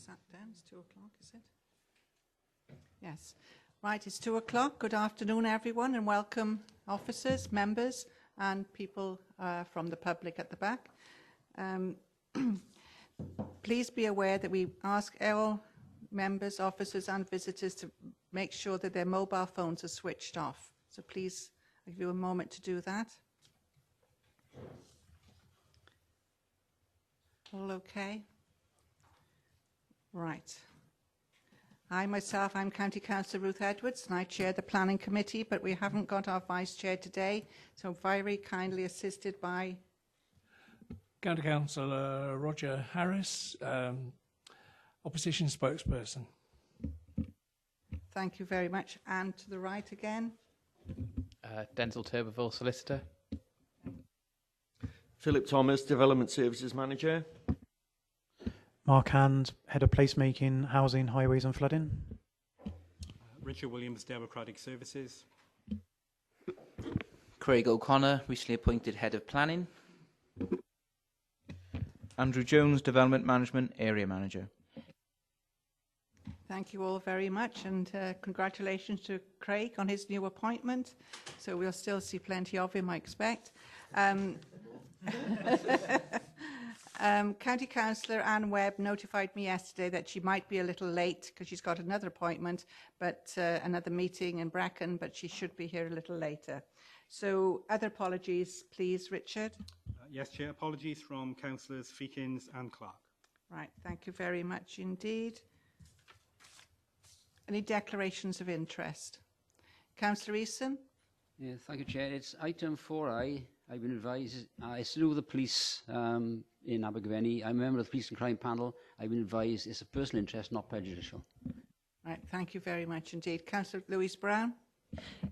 sat down. It's 2 o'clock, is it? Yes. Right, it's 2 o'clock. Good afternoon, everyone, and welcome officers, members, and people from the public at the back. Please be aware that we ask all members, officers, and visitors to make sure that their mobile phones are switched off. So please, I'll give you a moment to do that. All okay? Right. I'm County Councillor Ruth Edwards, and I chair the Planning Committee, but we haven't got our Vice Chair today, so very kindly assisted by County Councillor Roger Harris, Opposition Spokesperson. Thank you very much. And to the right again? Denzel Turberville, Solicitor. Philip Thomas, Development Services Manager. Mark Hand, Head of Placemaking, Housing, Highways and Flooding. Richard Williams, Democratic Services. Craig O'Connor, recently appointed Head of Planning. Andrew Jones, Development Management, Area Manager. Thank you all very much, and congratulations to Craig on his new appointment. So we'll still see plenty of him, I expect. County Councillor Anne Webb notified me yesterday that she might be a little late because she's got another appointment, but another meeting in Brecon, but she should be here a little later. So other apologies, please, Richard. Yes, Chair. Apologies from Councillors Feakins and Clark. Right, thank you very much indeed. Any declarations of interest? Councillor Eason? Yeah, thank you, Chair. It's item 4I. I've been advised, it's to do with the police in Abergavenny. I'm a member of the Police and Crime Panel. I've been advised it's a personal interest, not prejudicial. Right, thank you very much indeed. Councillor Louise Brown?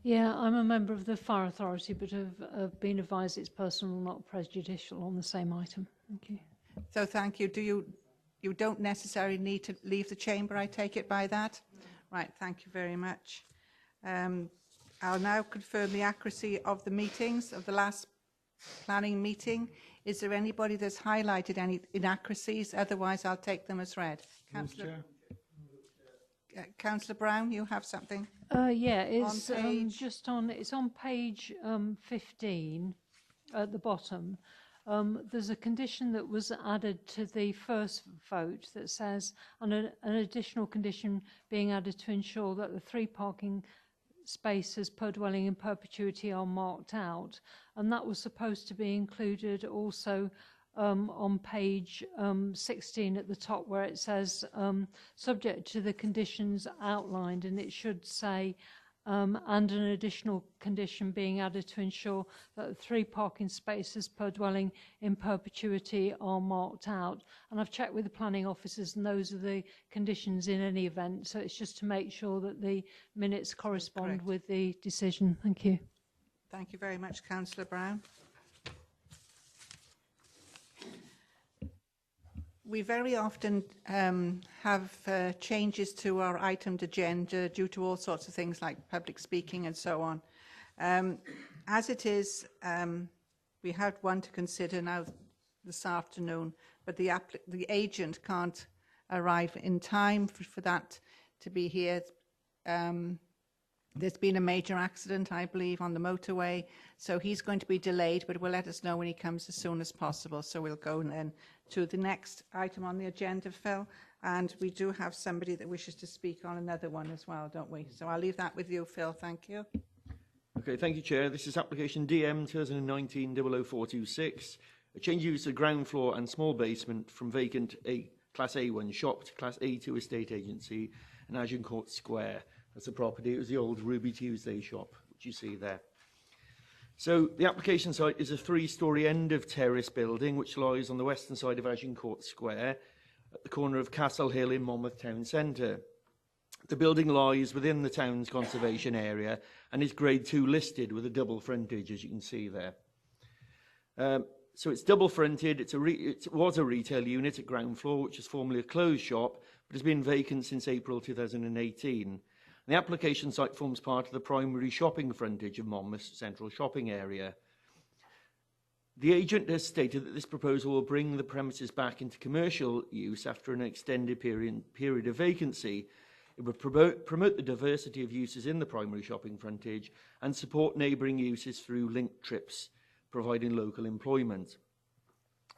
Yeah, I'm a member of the Fire Authority, but have been advised it's personal, not prejudicial on the same item. Thank you. So thank you. You don't necessarily need to leave the chamber, I take it by that? Right, thank you very much. I'll now confirm the accuracy of the meetings of the last planning meeting. Is there anybody that's highlighted any inaccuracies? Otherwise, I'll take them as read. Councillor Brown, you have something? Yeah, it's on page... it's on page 15 at the bottom. There's a condition that was added to the first vote that says an additional condition being added to ensure that the 3 parking spaces per dwelling in perpetuity are marked out, and that was supposed to be included also on page 16 at the top, where it says subject to the conditions outlined, and it should say and an additional condition being added to ensure that 3 parking spaces per dwelling in perpetuity are marked out. And I've checked with the planning officers, and those are the conditions in any event. So it's just to make sure that the minutes correspond with the decision. Thank you. Thank you very much, Councillor Brown. We very often have changes to our itemed agenda due to all sorts of things like public speaking and so on. As it is, we had one to consider now this afternoon, but the agent can't arrive in time for that to be here. There's been a major accident, I believe, on the motorway, so he's going to be delayed, but will let us know when he comes as soon as possible. So we'll go then to the next item on the agenda, Phil, and we do have somebody that wishes to speak on another one as well, don't we? So I'll leave that with you, Phil. Thank you. Okay, thank you, Chair. This is application DM 2019-00426, a change use of ground floor and small basement from vacant Class A1 shop to Class A2 estate agency in Agincourt Square. That's the property. It was the old Ruby Tuesday shop, which you see there. So the application site is a 3-storey end of terrace building which lies on the western side of Agincourt Square at the corner of Castle Hill in Monmouth Town Centre. The building lies within the town's conservation area and is Grade 2 listed with a double frontage, as you can see there. So it's double fronted. It was a retail unit at ground floor, which is formerly a closed shop, but has been vacant since April 2018. The application site forms part of the primary shopping frontage of Monmouth Central Shopping Area. The agent has stated that this proposal will bring the premises back into commercial use after an extended period of vacancy. It would promote the diversity of uses in the primary shopping frontage and support neighbouring uses through linked trips, providing local employment.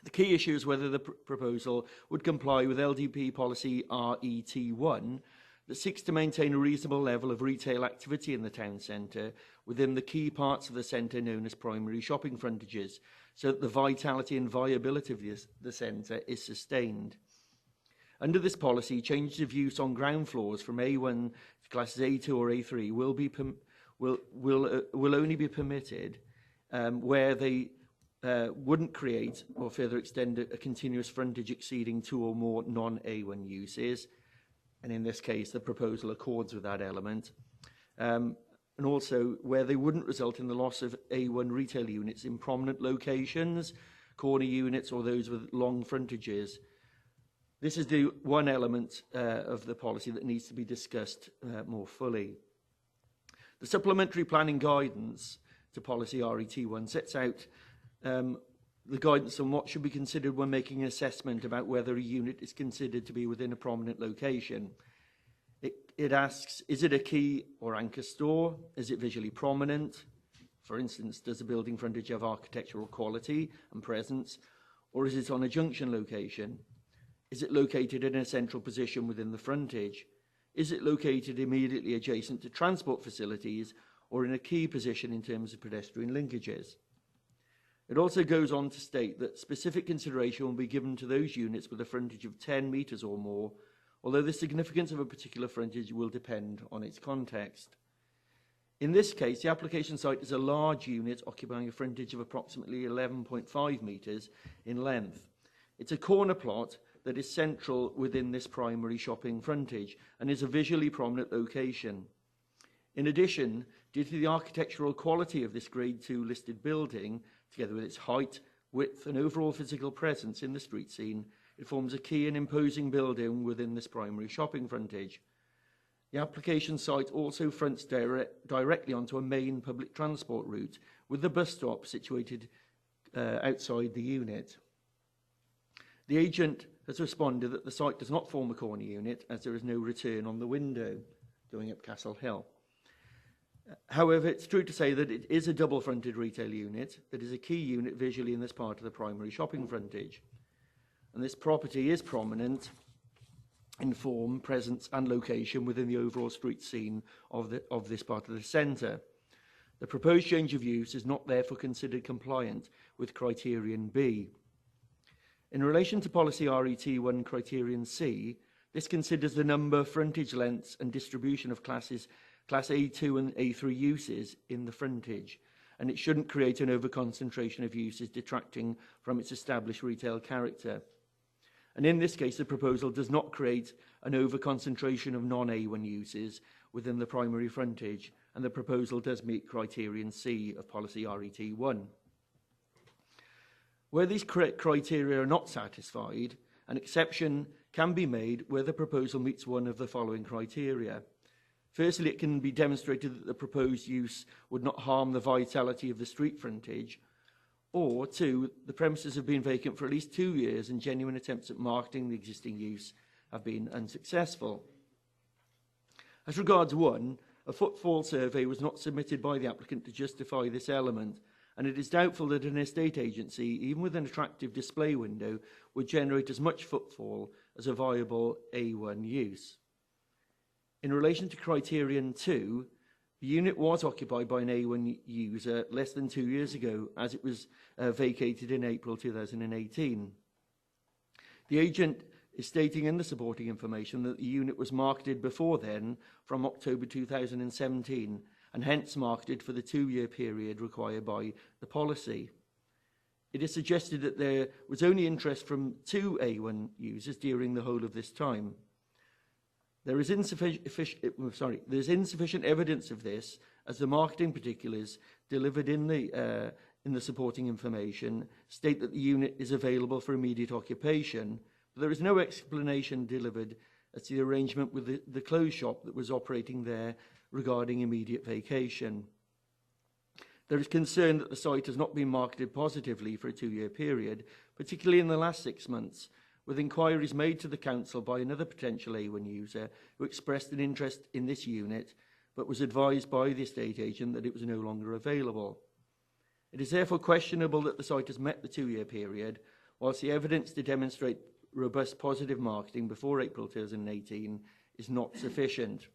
The key issue is whether the proposal would comply with LDP policy RET1 that seeks to maintain a reasonable level of retail activity in the town centre within the key parts of the centre known as primary shopping frontages, so that the vitality and viability of the centre is sustained. Under this policy, changes of use on ground floors from A1 to classes A2 or A3 will only be permitted where they wouldn't create or further extend a continuous frontage exceeding 2 or more non-A1 uses. And in this case, the proposal accords with that element. And also where they wouldn't result in the loss of A1 retail units in prominent locations, corner units, or those with long frontages. This is the one element of the policy that needs to be discussed more fully. The supplementary planning guidance to policy RET1 sets out the guidance on what should be considered when making an assessment about whether a unit is considered to be within a prominent location. It asks, is it a key or anchor store? Is it visually prominent? For instance, does the building frontage have architectural quality and presence? Or is it on a junction location? Is it located in a central position within the frontage? Is it located immediately adjacent to transport facilities or in a key position in terms of pedestrian linkages? It also goes on to state that specific consideration will be given to those units with a frontage of 10 metres or more, although the significance of a particular frontage will depend on its context. In this case, the application site is a large unit occupying a frontage of approximately 11.5 metres in length. It's a corner plot that is central within this primary shopping frontage and is a visually prominent location. In addition, due to the architectural quality of this Grade 2 listed building, together with its height, width and overall physical presence in the street scene, it forms a key and imposing building within this primary shopping frontage. The application site also fronts directly onto a main public transport route, with the bus stop situated outside the unit. The agent has responded that the site does not form a corner unit, as there is no return on the window going up Castle Hill. However, it's true to say that it is a double-fronted retail unit that is a key unit visually in this part of the primary shopping frontage. And this property is prominent in form, presence and location within the overall street scene of this part of the centre. The proposed change of use is not therefore considered compliant with criterion B. In relation to policy RET1 criterion C, this considers the number, frontage lengths and distribution of Class A2 and A3 uses in the frontage, and it shouldn't create an over-concentration of uses detracting from its established retail character. And in this case, the proposal does not create an over-concentration of non-A1 uses within the primary frontage, and the proposal does meet criterion C of policy RET1. Where these criteria are not satisfied, an exception can be made where the proposal meets one of the following criteria. Firstly, it can be demonstrated that the proposed use would not harm the vitality of the street frontage, or two, the premises have been vacant for at least 2 years and genuine attempts at marketing the existing use have been unsuccessful. As regards one, a footfall survey was not submitted by the applicant to justify this element, and it is doubtful that an estate agency, even with an attractive display window, would generate as much footfall as a viable A1 use. In relation to criterion 2, the unit was occupied by an A1 user less than 2 years ago, as it was vacated in April 2018. The agent is stating in the supporting information that the unit was marketed before then, from October 2017, and hence marketed for the 2-year period required by the policy. It is suggested that there was only interest from 2 A1 users during the whole of this time. There is insufficient evidence of this, as the marketing particulars delivered in the supporting information state that the unit is available for immediate occupation, but there is no explanation delivered as to the arrangement with the clothes shop that was operating there regarding immediate vacation. There is concern that the site has not been marketed positively for a 2-year period, particularly in the last 6 months, with inquiries made to the council by another potential A1 user who expressed an interest in this unit, but was advised by the estate agent that it was no longer available. It is therefore questionable that the site has met the 2-year period, whilst the evidence to demonstrate robust positive marketing before April 2018 is not sufficient.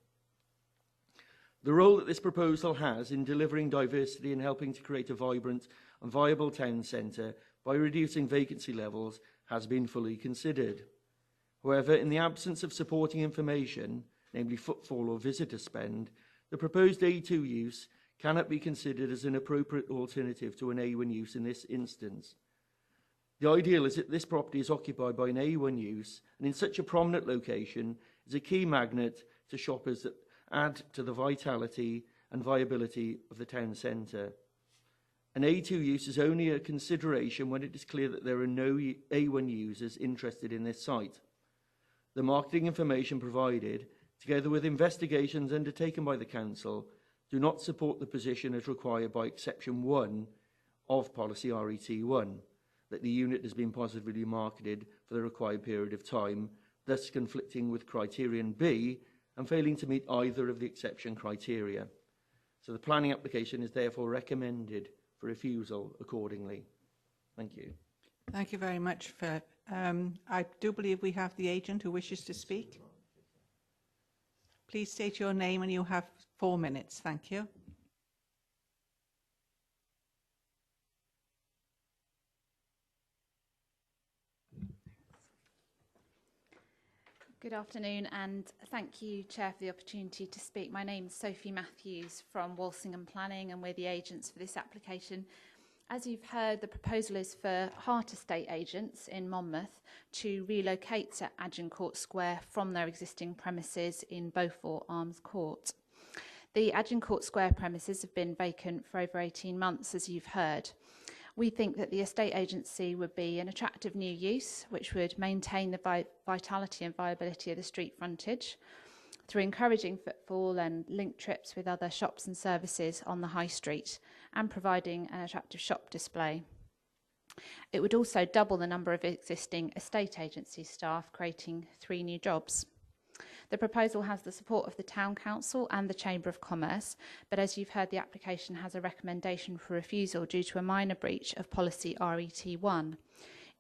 The role that this proposal has in delivering diversity and helping to create a vibrant and viable town centre by reducing vacancy levels has been fully considered. However, in the absence of supporting information, namely footfall or visitor spend, the proposed A2 use cannot be considered as an appropriate alternative to an A1 use in this instance. The ideal is that this property is occupied by an A1 use and in such a prominent location is a key magnet to shoppers that add to the vitality and viability of the town centre. An A2 use is only a consideration when it is clear that there are no A1 users interested in this site. The marketing information provided, together with investigations undertaken by the council, do not support the position as required by exception 1 of policy RET1, that the unit has been positively marketed for the required period of time, thus conflicting with criterion B and failing to meet either of the exception criteria. So the planning application is therefore recommended for refusal accordingly. Thank you. Thank you very much, Philip. I do believe we have the agent who wishes to speak. Please state your name and you have 4 minutes. Thank you. Good afternoon, and thank you, Chair, for the opportunity to speak. My name is Sophie Matthews from Walsingham Planning, and we're the agents for this application. As you've heard, the proposal is for Hart Estate agents in Monmouth to relocate to Agincourt Square from their existing premises in Beaufort Arms Court. The Agincourt Square premises have been vacant for over 18 months, as you've heard. We think that the estate agency would be an attractive new use, which would maintain the vitality and viability of the street frontage through encouraging footfall and link trips with other shops and services on the high street and providing an attractive shop display. It would also double the number of existing estate agency staff, creating 3 new jobs. The proposal has the support of the Town Council and the Chamber of Commerce, but as you've heard, the application has a recommendation for refusal due to a minor breach of policy RET1.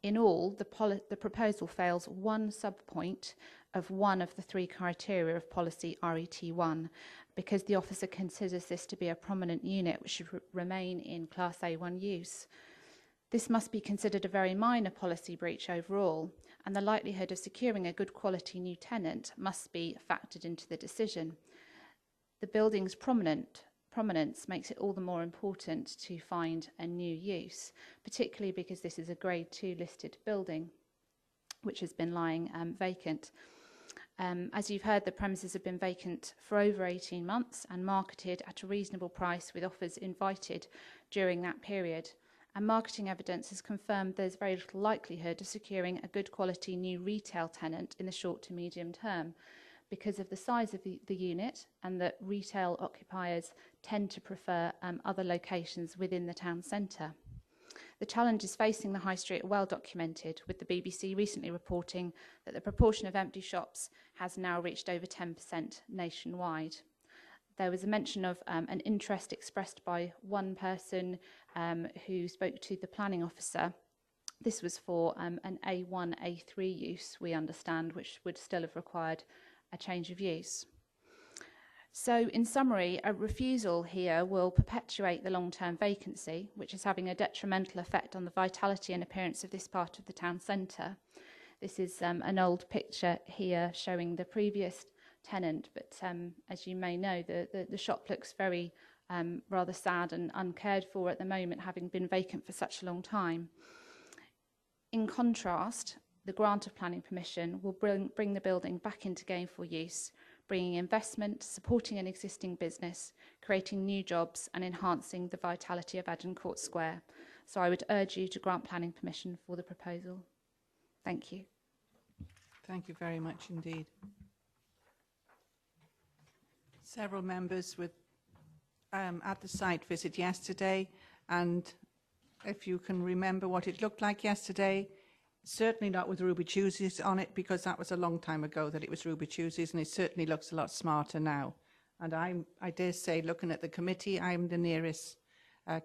In all, the proposal fails 1 sub-point of 1 of the 3 criteria of policy RET1 because the officer considers this to be a prominent unit which should remain in Class A1 use. This must be considered a very minor policy breach overall, and the likelihood of securing a good quality new tenant must be factored into the decision. The building's prominence makes it all the more important to find a new use, particularly because this is a Grade 2 listed building, which has been lying vacant. As you've heard, the premises have been vacant for over 18 months and marketed at a reasonable price with offers invited during that period. And marketing evidence has confirmed there's very little likelihood of securing a good quality new retail tenant in the short to medium term because of the size of the unit and that retail occupiers tend to prefer other locations within the town centre. The challenges facing the high street are well documented, with the BBC recently reporting that the proportion of empty shops has now reached over 10% nationwide. There was a mention of an interest expressed by one person who spoke to the planning officer. This was for an A1, A3 use, we understand, which would still have required a change of use. So, in summary, a refusal here will perpetuate the long-term vacancy, which is having a detrimental effect on the vitality and appearance of this part of the town centre. This is an old picture here showing the previous tenant, but as you may know, the shop looks very rather sad and uncared for at the moment, having been vacant for such a long time. In contrast, the grant of planning permission will bring the building back into gainful use, bringing investment, supporting an existing business, creating new jobs and enhancing the vitality of Agincourt Square. So I would urge you to grant planning permission for the proposal. Thank you. Thank you very much indeed. Several members would at the site visit yesterday, and if you can remember what it looked like yesterday, certainly not with Ruby Tuesdays on it, because that was a long time ago that it was Ruby Tuesdays, and it certainly looks a lot smarter now. And I dare say, looking at the committee, I'm the nearest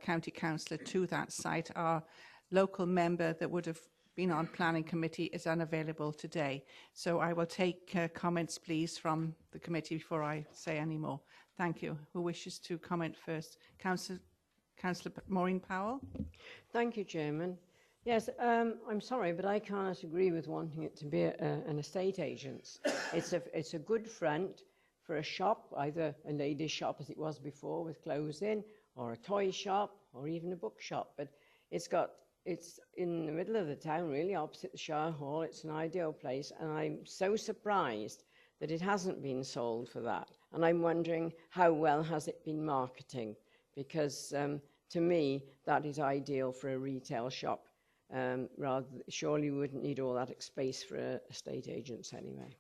county councillor to that site. Our local member that would have been on planning committee is unavailable today. So I will take comments, please, from the committee before I say any more. Thank you. Who wishes to comment first? Councillor Maureen Powell. Thank you, Chairman. Yes, I'm sorry, but I can't agree with wanting it to be an estate agent's. It's a good front for a shop, either a ladies' shop as it was before with clothes in, or a toy shop, or even a bookshop. But it's in the middle of the town, really, opposite the Shire Hall. It's an ideal place, and I'm so surprised that it hasn't been sold for that. And I'm wondering how well has it been marketing, because to me that is ideal for a retail shop. Surely we wouldn't need all that space for estate agents anyway.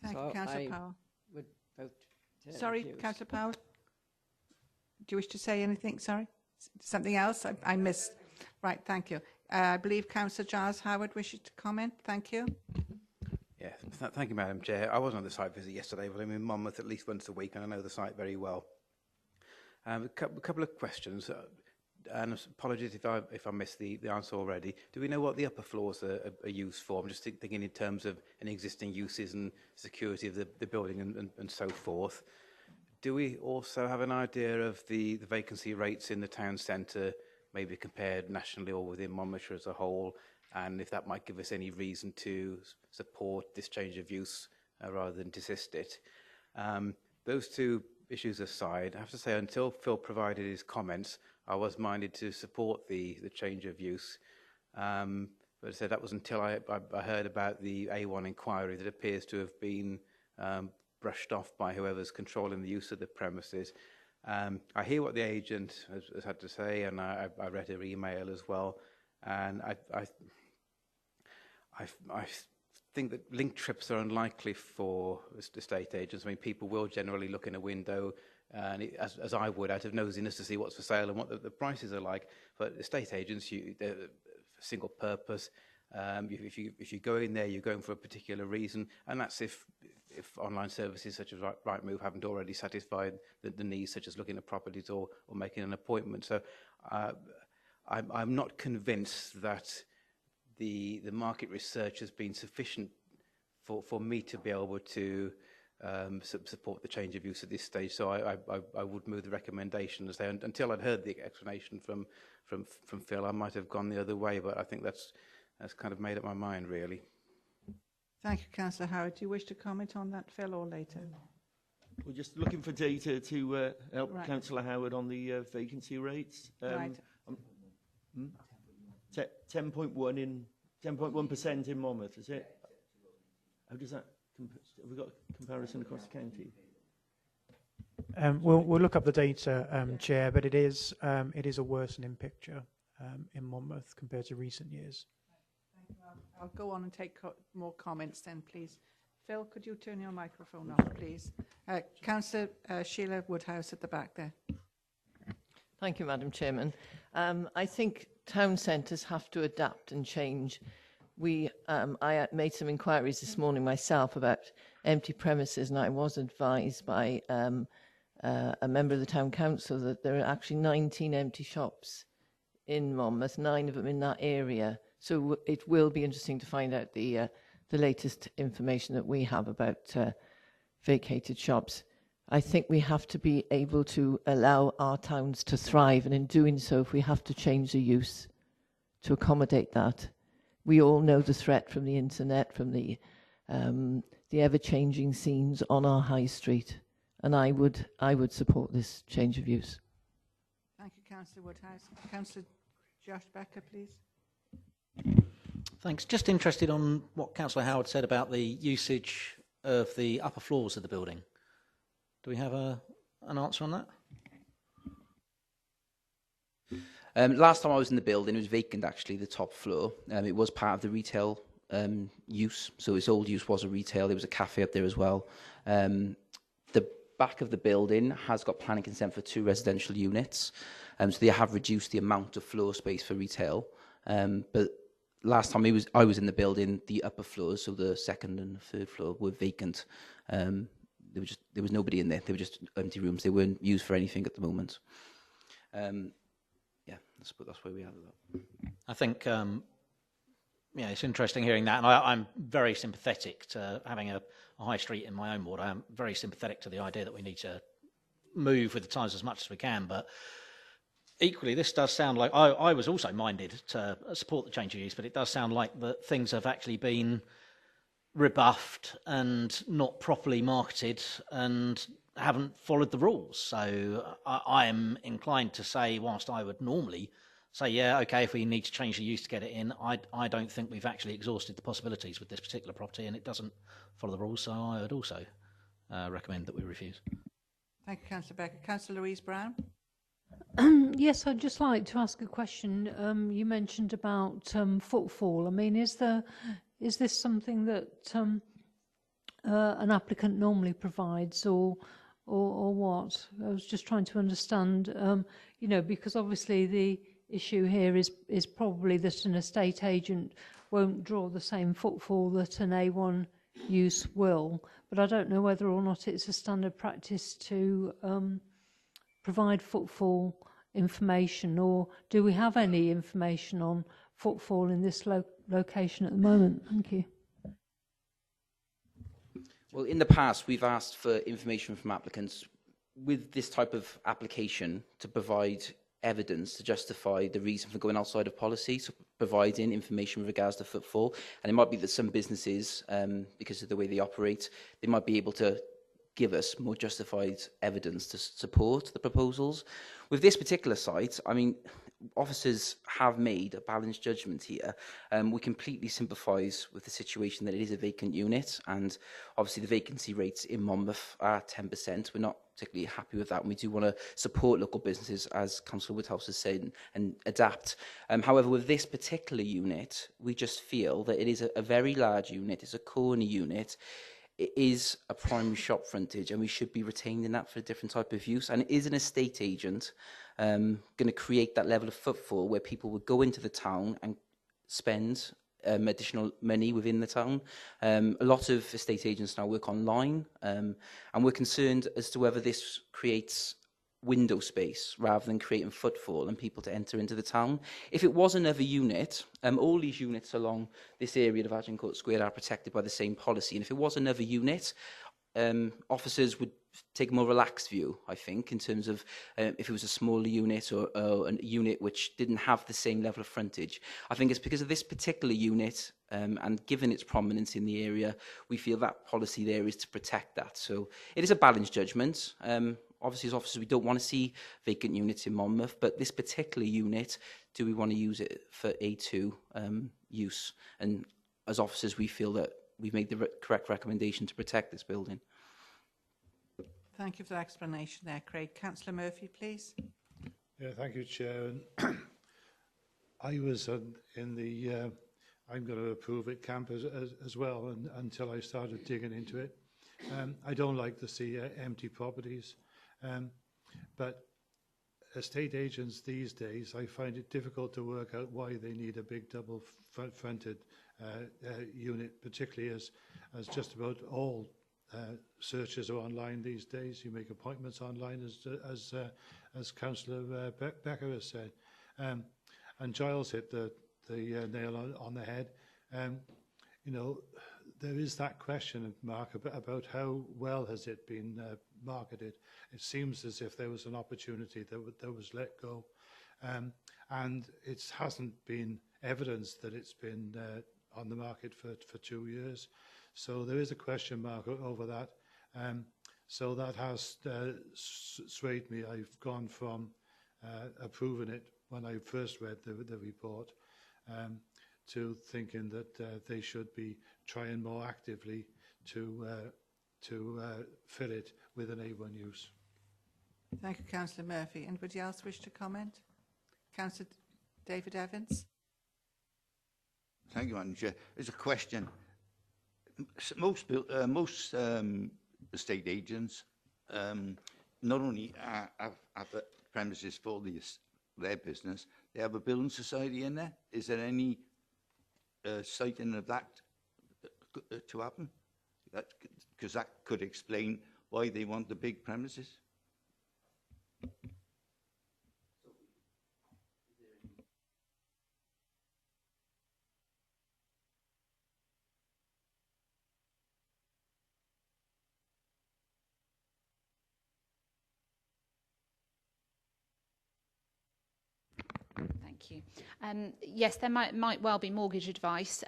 Thank you, Councillor Powell. Would vote Sorry, refuse. Councillor Powell. Do you wish to say anything? Sorry, something else I missed. Right, thank you. I believe Councillor Giles Howard wishes to comment. Thank you. Yeah, thank you, Madam Chair. I wasn't on the site visit yesterday, but I'm in Monmouth at least once a week, and I know the site very well. A couple of questions, and apologies if I missed the answer already. Do we know what the upper floors are used for? I'm just thinking in terms of any existing uses and security of the building and so forth. Do we also have an idea of the vacancy rates in the town centre, maybe compared nationally or within Monmouthshire as a whole, and if that might give us any reason to support this change of use rather than desist it? Those two issues aside, I have to say, until Phil provided his comments, I was minded to support the change of use. But I said that was until I heard about the A1 inquiry that appears to have been brushed off by whoever's controlling the use of the premises. I hear what the agent has had to say, and I read her email as well. And I think that link trips are unlikely for estate agents. I mean, people will generally look in a window, and as I would, out of nosiness to see what's for sale and what the prices are like. But estate agents, they're single purpose. If you go in there, you're going for a particular reason, and that's if online services such as Rightmove haven't already satisfied the needs, such as looking at properties or making an appointment. So I'm not convinced that the market research has been sufficient for me to be able to support the change of use at this stage. So I would move the recommendation and say until I'd heard the explanation from Phil, I might have gone the other way, but I think that's kind of made up my mind, really. Thank you, Councillor Howard. Do you wish to comment on that, Phil, or later? We're just looking for data to help Right. Councillor Howard on the vacancy rates. Right. 10.1% in Monmouth, is it? How does that? Have we got a comparison across the county? We'll look up the data, Chair, but it is a worsening picture in Monmouth compared to recent years. I'll go on and take more comments then, please. Phil, could you turn your microphone off, please? Councillor Sheila Woodhouse at the back there. Thank you, Madam Chairman. I think town centres have to adapt and change. I made some inquiries this morning myself about empty premises, and I was advised by a member of the town council that there are actually 19 empty shops in Monmouth, 9 of them in that area. So it will be interesting to find out the latest information that we have about vacated shops. I think we have to be able to allow our towns to thrive, and in doing so, if we have to change the use to accommodate that. We all know the threat from the internet, from the ever-changing scenes on our high street, and I would support this change of use. Thank you, Councillor Woodhouse. Councillor Josh Becker, please. Thanks. Just interested on what Councillor Howard said about the usage of the upper floors of the building. Do we have an answer on that? Last time I was in the building, it was vacant, actually, the top floor. It was part of the retail use, so its old use was a retail. There was a cafe up there as well. The back of the building has got planning consent for 2 residential units. So they have reduced the amount of floor space for retail. But last time I was in the building, the upper floors, so the 2nd and 3rd floor, were vacant. There was nobody in there. They were just empty rooms. They weren't used for anything at the moment. Yeah, that's where we are with that. I think it's interesting hearing that, and I'm very sympathetic to having a high street in my own ward. I'm very sympathetic to the idea that we need to move with the times as much as we can, but equally, this does sound like I was also minded to support the change of use, but it does sound like that things have actually been rebuffed and not properly marketed and haven't followed the rules. So I am inclined to say, whilst I would normally say, yeah, okay, if we need to change the use to get it in, I don't think we've actually exhausted the possibilities with this particular property, and it doesn't follow the rules, so I would also recommend that we refuse. Thank you, Councillor Becker. Councillor Louise Brown. Yes, I'd just like to ask a question. You mentioned about footfall. I mean, is this something that an applicant normally provides, or what? I was just trying to understand. Because obviously the issue here is probably that an estate agent won't draw the same footfall that an A1 use will. But I don't know whether or not it's a standard practice to provide footfall information, or do we have any information on footfall in this location at the moment? Thank you. Well, in the past, we've asked for information from applicants with this type of application to provide evidence to justify the reason for going outside of policy, so providing information with regards to footfall. And it might be that some businesses, because of the way they operate, they might be able to give us more justified evidence to support the proposals. With this particular site, I mean, officers have made a balanced judgment here. We completely sympathise with the situation that it is a vacant unit, and obviously the vacancy rates in Monmouth are 10%. We're not particularly happy with that, and we do want to support local businesses, as Councillor Woodhouse has said, and adapt. However, with this particular unit, we just feel that it is a very large unit. It's a corner unit. It is a primary shop frontage, and we should be retaining that for a different type of use. And it is an estate agent going to create that level of footfall where people would go into the town and spend additional money within the town. A lot of estate agents now work online, and we're concerned as to whether this creates window space rather than creating footfall and people to enter into the town. If it was another unit, all these units along this area of Agincourt Square are protected by the same policy, and if it was another unit, officers would take a more relaxed view, I think, in terms of if it was a smaller unit or a unit which didn't have the same level of frontage. I think it's because of this particular unit, and given its prominence in the area, we feel that policy there is to protect that. So it is a balanced judgment. Obviously, as officers, we don't want to see vacant units in Monmouth, but this particular unit, do we want to use it for A2 use? And as officers, we feel that we've made the correct recommendation to protect this building. Thank you for the explanation there, Craig. Councillor Murphy, please. Yeah, thank you, Chair. And I was in the I'm going to approve it camp as well, and until I started digging into it. I don't like to see empty properties. But estate agents these days, I find it difficult to work out why they need a big double-fronted unit, particularly as just about all searches are online these days. You make appointments online, as Councillor Becker has said. And Giles hit the nail on the head. There is that question mark about how well has it been marketed. It seems as if there was an opportunity that was let go, and it hasn't been evidenced that it's been on the market for 2 years. So there is a question mark over that. So that has swayed me. I've gone from approving it when I first read the report to thinking that they should be trying more actively to fill it with an A1 use. Thank you, Councillor Murphy. Anybody else wish to comment? Councillor David Evans. Thank you, Madam Chair. There's a question. Most estate agents not only have the premises for their business, they have a building society in there. Is there any sighting of that to happen? Because that could explain why they want the big premises. Thank you. Yes, there might well be mortgage advice,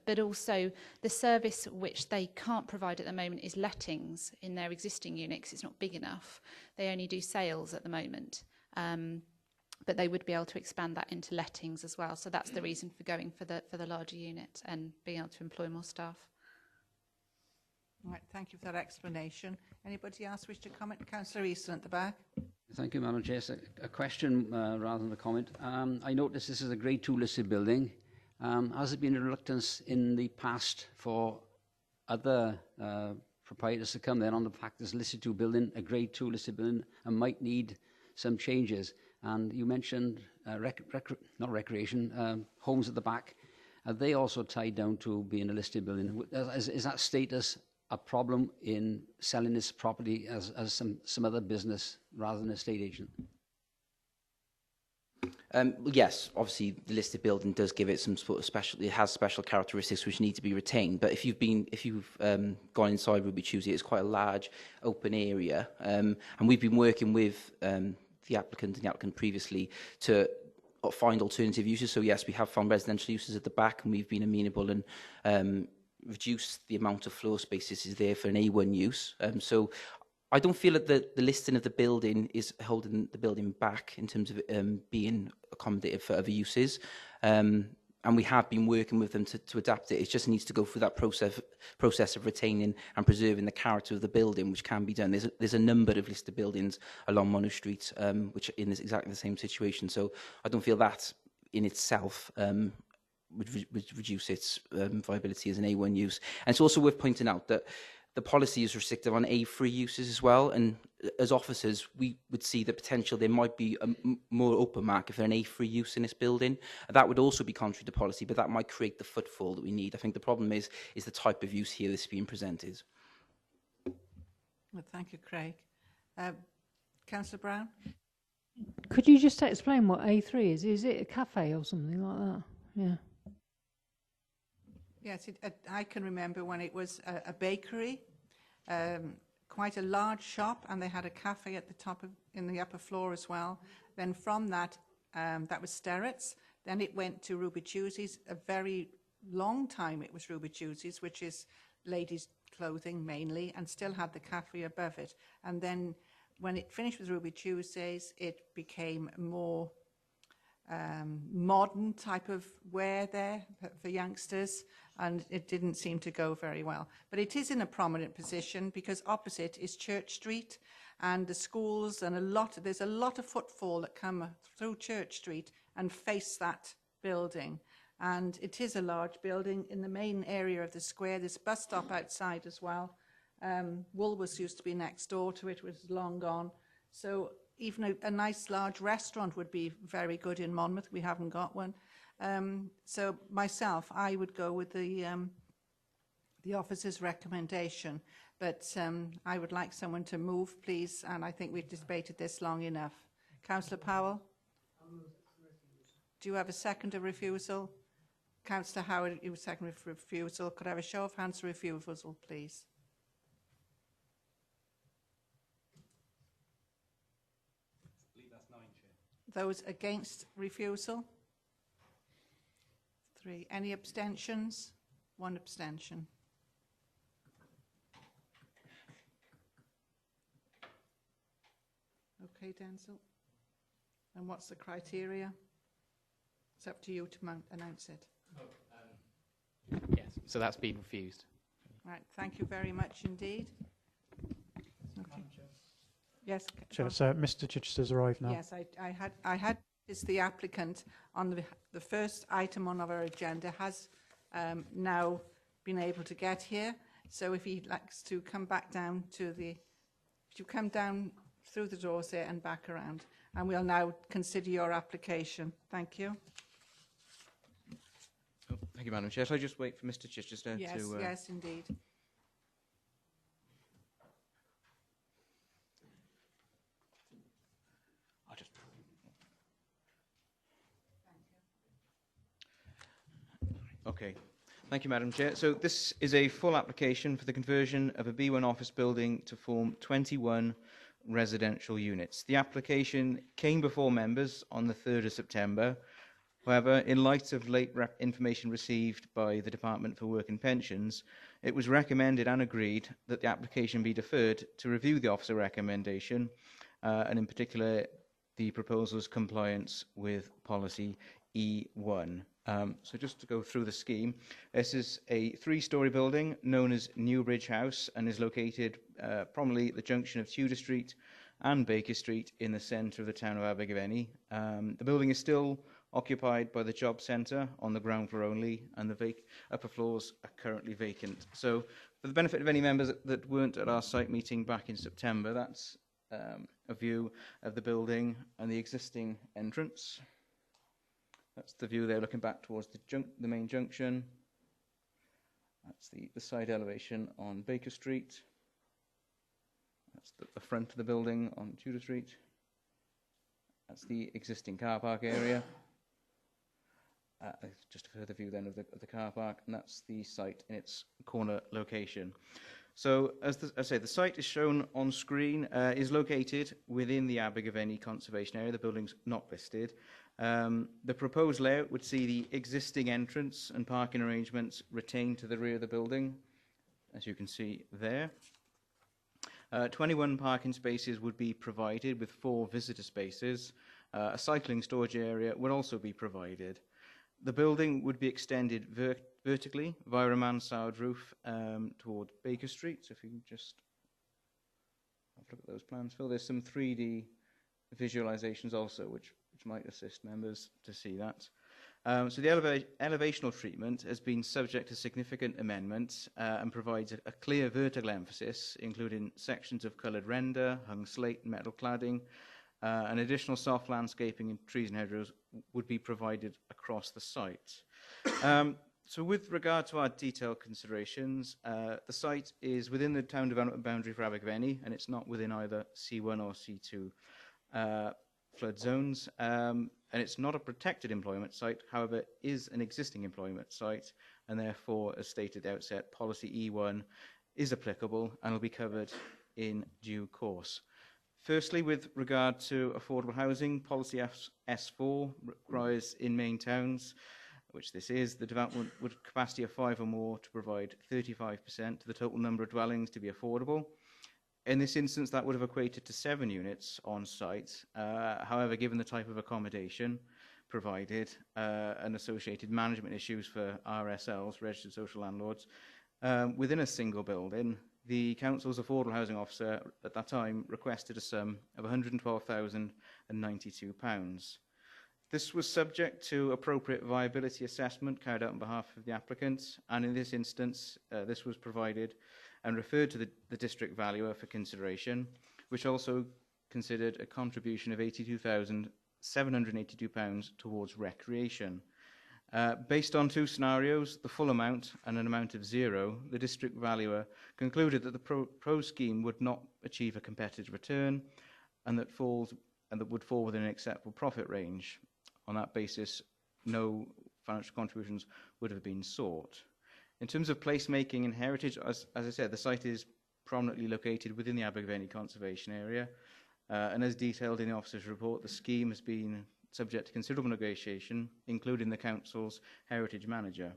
but also the service which they can't provide at the moment is lettings in their existing units. It's not big enough. They only do sales at the moment, but they would be able to expand that into lettings as well. So that's the reason for going for the larger unit and being able to employ more staff. All right, thank you for that explanation. Anybody else wish to comment? Councillor Easton at the back. Thank you, Madam Chair. So a question rather than a comment. I notice this is a Grade 2 listed building. Has there been a reluctance in the past for other proprietors to come there on the fact there's a listed 2 building, a Grade 2 listed building, and might need some changes? And you mentioned not recreation, homes at the back. Are they also tied down to being a listed building? Is that status a problem in selling this property as some other business rather than a estate agent? Yes, obviously the listed building does give it some sort of special. It has special characteristics which need to be retained. But if you've gone inside Ruby Tuesday, it's quite a large open area, and we've been working with the applicant previously to find alternative uses. So yes, we have found residential uses at the back, and we've been amenable and reduce the amount of floor spaces is there for an A1 use. So I don't feel that the listing of the building is holding the building back in terms of being accommodated for other uses. And we have been working with them to adapt it. It just needs to go through that process of retaining and preserving the character of the building, which can be done. There's a number of listed buildings along Monroe Street, which are in exactly the same situation. So I don't feel that in itself would reduce its viability as an A1 use. And it's also worth pointing out that the policy is restrictive on A3 uses as well. And as officers, we would see the potential there might be a more open market for an A3 use in this building. That would also be contrary to policy, but that might create the footfall that we need. I think the problem is the type of use here that's being presented. Well, thank you, Craig. Councillor Brown? Could you just explain what A3 is? Is it a cafe or something like that? Yeah. Yes, I can remember when it was a bakery, quite a large shop, and they had a cafe at the top in the upper floor as well. Then from that, that was Sterrett's. Then it went to Ruby Tuesdays. A very long time it was Ruby Tuesdays, which is ladies' clothing mainly, and still had the cafe above it. And then when it finished with Ruby Tuesdays, it became more modern type of wear there for youngsters, and it didn't seem to go very well. But it is in a prominent position because opposite is Church Street and the schools, and there's a lot of footfall that come through Church Street and face that building. And it is a large building in the main area of the square. There's a bus stop outside as well. Woolworths used to be next door to it, it was long gone. So even a nice large restaurant would be very good in Monmouth. We haven't got one. So myself, I would go with the officer's recommendation, but I would like someone to move, please, and I think we've debated this long enough. Councillor Powell? Do you have a second of refusal? Councillor Howard, you second of refusal. Could I have a show of hands for refusal, please? Those against refusal? 3. Any abstentions? 1 abstention. Okay, Denzel. And what's the criteria? It's up to you to announce it. Yes, so that's been refused. Right, thank you very much indeed. Okay. Yes. Chair, so Mr. Chichester's arrived now. Yes, I had is the applicant on the first item on our agenda has now been able to get here. So if he likes to come back down to the you come down through the doors there and back around. And we'll now consider your application. Thank you. Oh, thank you, Madam Chair. Shall I just wait for Mr Chichester Yes, to... yes, indeed. Okay. Thank you, Madam Chair. So this is a full application for the conversion of a B1 office building to form 21 residential units. The application came before members on the 3rd of September. However, in light of late information received by the Department for Work and Pensions, it was recommended and agreed that the application be deferred to review the officer recommendation, and in particular the proposal's compliance with policy E1. So just to go through the scheme, this is a 3-storey building known as Newbridge House and is located prominently at the junction of Tudor Street and Baker Street in the centre of the town of Abergavenny. The building is still occupied by the job centre on the ground floor only, and the upper floors are currently vacant. So for the benefit of any members that weren't at our site meeting back in September, that's a view of the building and the existing entrance. That's the view there looking back towards the main junction. That's the side elevation on Baker Street. That's the front of the building on Tudor Street. That's the existing car park area. Just a further view then of the car park, and that's the site in its corner location. So, as I say, the site is shown on screen, is located within the Abergavenny Conservation Area. The building's not listed. The proposed layout would see the existing entrance and parking arrangements retained to the rear of the building, as you can see there. 21 parking spaces would be provided with 4 visitor spaces. A cycling storage area would also be provided. The building would be extended vertically via a mansard roof toward Baker Street. So if you can just have a look at those plans, Phil. There's some 3D visualizations also, which might assist members to see that. So the elevational treatment has been subject to significant amendments and provides a clear vertical emphasis, including sections of coloured render, hung slate and metal cladding, and additional soft landscaping and trees and hedgerows would be provided across the site. So with regard to our detailed considerations, the site is within the town development boundary for Abergavenny, and it's not within either C1 or C2 flood zones, and it's not a protected employment site, however, is an existing employment site, and therefore, as stated at the outset, policy E1 is applicable and will be covered in due course. Firstly, with regard to affordable housing, policy S4 requires in main towns, which this is, the development with capacity of 5 or more to provide 35% of the total number of dwellings to be affordable. In this instance, that would have equated to 7 units on site. However, given the type of accommodation provided and associated management issues for RSLs, registered social landlords, within a single building, the council's affordable housing officer at that time requested a sum of £112,092. This was subject to appropriate viability assessment carried out on behalf of the applicant, and in this instance, this was provided and referred to the district valuer for consideration, which also considered a contribution of £82,782 towards recreation. Based on 2 scenarios, the full amount and an amount of 0, the district valuer concluded that the proposed scheme would not achieve a competitive return and that would fall within an acceptable profit range. On that basis, no financial contributions would have been sought. In terms of placemaking and heritage, as I said, the site is prominently located within the Abergavenny Conservation Area, and as detailed in the officer's report, the scheme has been subject to considerable negotiation, including the council's heritage manager.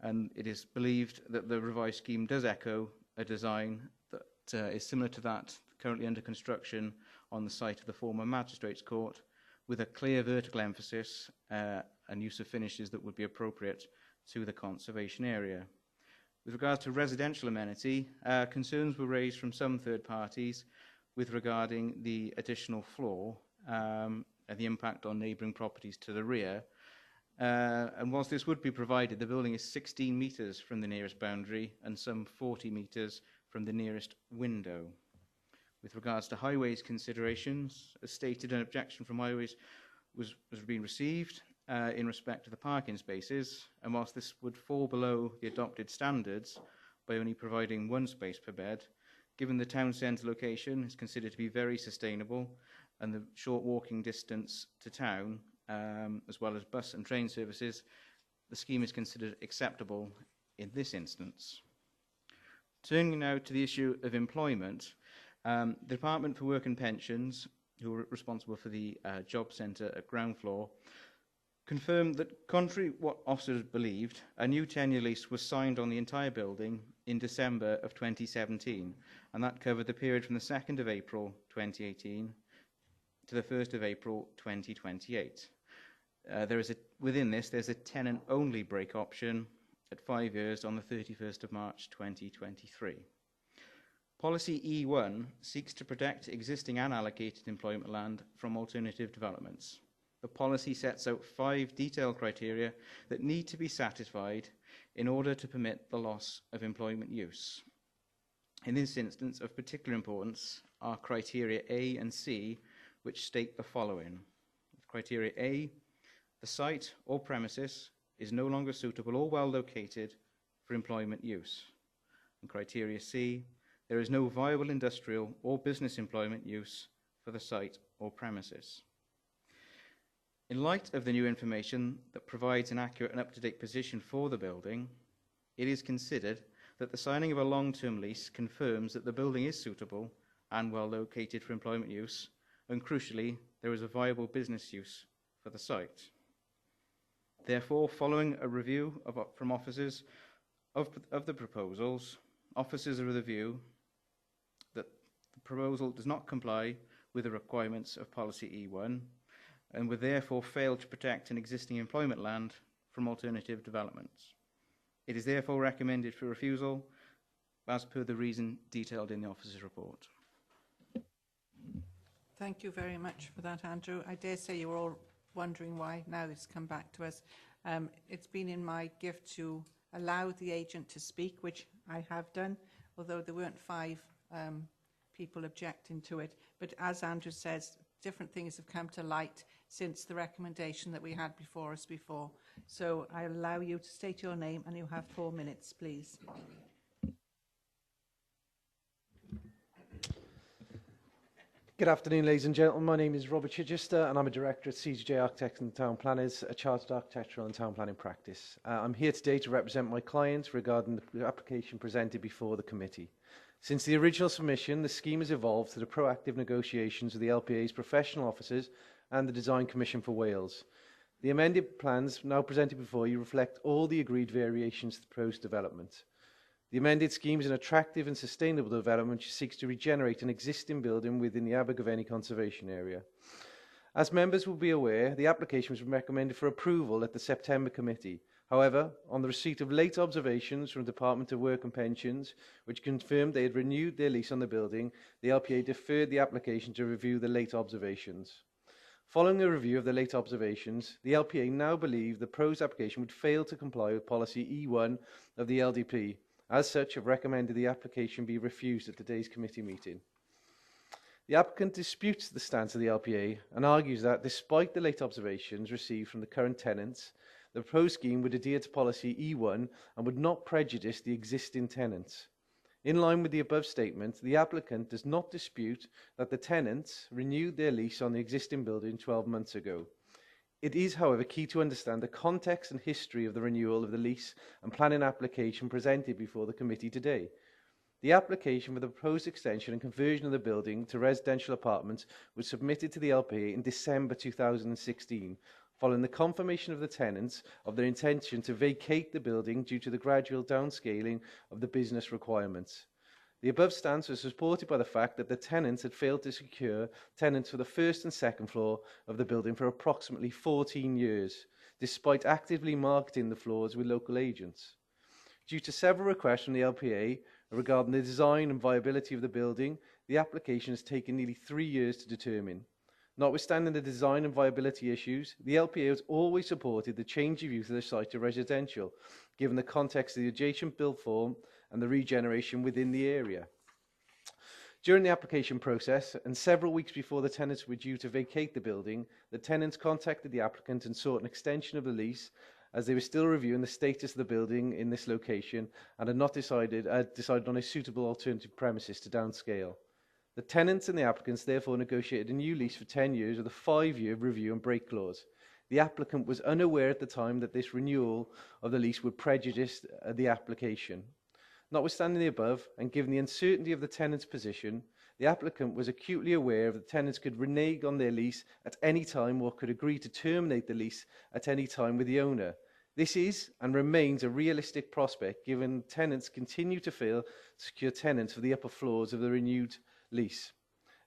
And it is believed that the revised scheme does echo a design that is similar to that currently under construction on the site of the former Magistrates' Court, with a clear vertical emphasis and use of finishes that would be appropriate to the conservation area. With regards to residential amenity, concerns were raised from some third parties with regarding the additional floor and the impact on neighbouring properties to the rear. And whilst this would be provided, the building is 16 metres from the nearest boundary and some 40 metres from the nearest window. With regards to highways considerations, as stated, an objection from highways was being received in respect to the parking spaces, and whilst this would fall below the adopted standards by only providing one space per bed, given the town centre location is considered to be very sustainable and the short walking distance to town, as well as bus and train services, the scheme is considered acceptable in this instance. Turning now to the issue of employment, the Department for Work and Pensions, who are responsible for the job centre at ground floor, confirmed that, contrary to what officers believed, a new 10-year lease was signed on the entire building in December of 2017, and that covered the period from the 2nd of April 2018 to the 1st of April 2028. Within this, there's a tenant-only break option at 5 years on the 31st of March 2023. Policy E1 seeks to protect existing and allocated employment land from alternative developments. The policy sets out 5 detailed criteria that need to be satisfied in order to permit the loss of employment use. In this instance, of particular importance are criteria A and C, which state the following. Criteria A, the site or premises is no longer suitable or well located for employment use. And criteria C, there is no viable industrial or business employment use for the site or premises. In light of the new information that provides an accurate and up-to-date position for the building, it is considered that the signing of a long-term lease confirms that the building is suitable and well located for employment use, and crucially, there is a viable business use for the site. Therefore, following a review from officers of the proposals, officers are of the view that the proposal does not comply with the requirements of Policy E1 and would therefore fail to protect an existing employment land from alternative developments. It is therefore recommended for refusal as per the reason detailed in the officer's report. Thank you very much for that, Andrew. I dare say you're all wondering why now it's come back to us. It's been in my gift to allow the agent to speak, which I have done, although there weren't 5 people objecting to it. But as Andrew says, different things have come to light since the recommendation that we had before us before. So I allow you to state your name, and you have 4 minutes, please. Good afternoon, ladies and gentlemen. My name is Robert Chichester, and I'm a director at CGJ Architects and Town Planners, a chartered architectural and town planning practice. I'm here today to represent my clients regarding the application presented before the committee. Since the original submission, the scheme has evolved to the proactive negotiations with the LPA's professional officers and the Design Commission for Wales. The amended plans now presented before you reflect all the agreed variations to the proposed development. The amended scheme is an attractive and sustainable development which seeks to regenerate an existing building within the Abergavenny Conservation Area. As members will be aware, the application was recommended for approval at the September committee. However, on the receipt of late observations from the Department of Work and Pensions, which confirmed they had renewed their lease on the building, the LPA deferred the application to review the late observations. Following a review of the late observations, the LPA now believe the proposed application would fail to comply with Policy E1 of the LDP. As such, have recommended the application be refused at today's committee meeting. The applicant disputes the stance of the LPA and argues that, despite the late observations received from the current tenants, the proposed scheme would adhere to Policy E1 and would not prejudice the existing tenants. In line with the above statement, the applicant does not dispute that the tenants renewed their lease on the existing building 12 months ago. It is, however, key to understand the context and history of the renewal of the lease and planning application presented before the committee today. The application for the proposed extension and conversion of the building to residential apartments was submitted to the LPA in December 2016, following the confirmation of the tenants of their intention to vacate the building due to the gradual downscaling of the business requirements. The above stance was supported by the fact that the tenants had failed to secure tenants for the first and second floor of the building for approximately 14 years, despite actively marketing the floors with local agents. Due to several requests from the LPA regarding the design and viability of the building, the application has taken nearly 3 years to determine. Notwithstanding the design and viability issues, the LPA has always supported the change of use of the site to residential, given the context of the adjacent build form and the regeneration within the area. During the application process, and several weeks before the tenants were due to vacate the building, the tenants contacted the applicant and sought an extension of the lease, as they were still reviewing the status of the building in this location and had not decided on a suitable alternative premises to downscale. The tenants and the applicants therefore negotiated a new lease for 10 years with a 5-year review and break clause. The applicant was unaware at the time that this renewal of the lease would prejudice the application. Notwithstanding the above, and given the uncertainty of the tenant's position, the applicant was acutely aware that tenants could renege on their lease at any time or could agree to terminate the lease at any time with the owner. This is and remains a realistic prospect given tenants continue to fail to secure tenants for the upper floors of the renewed lease.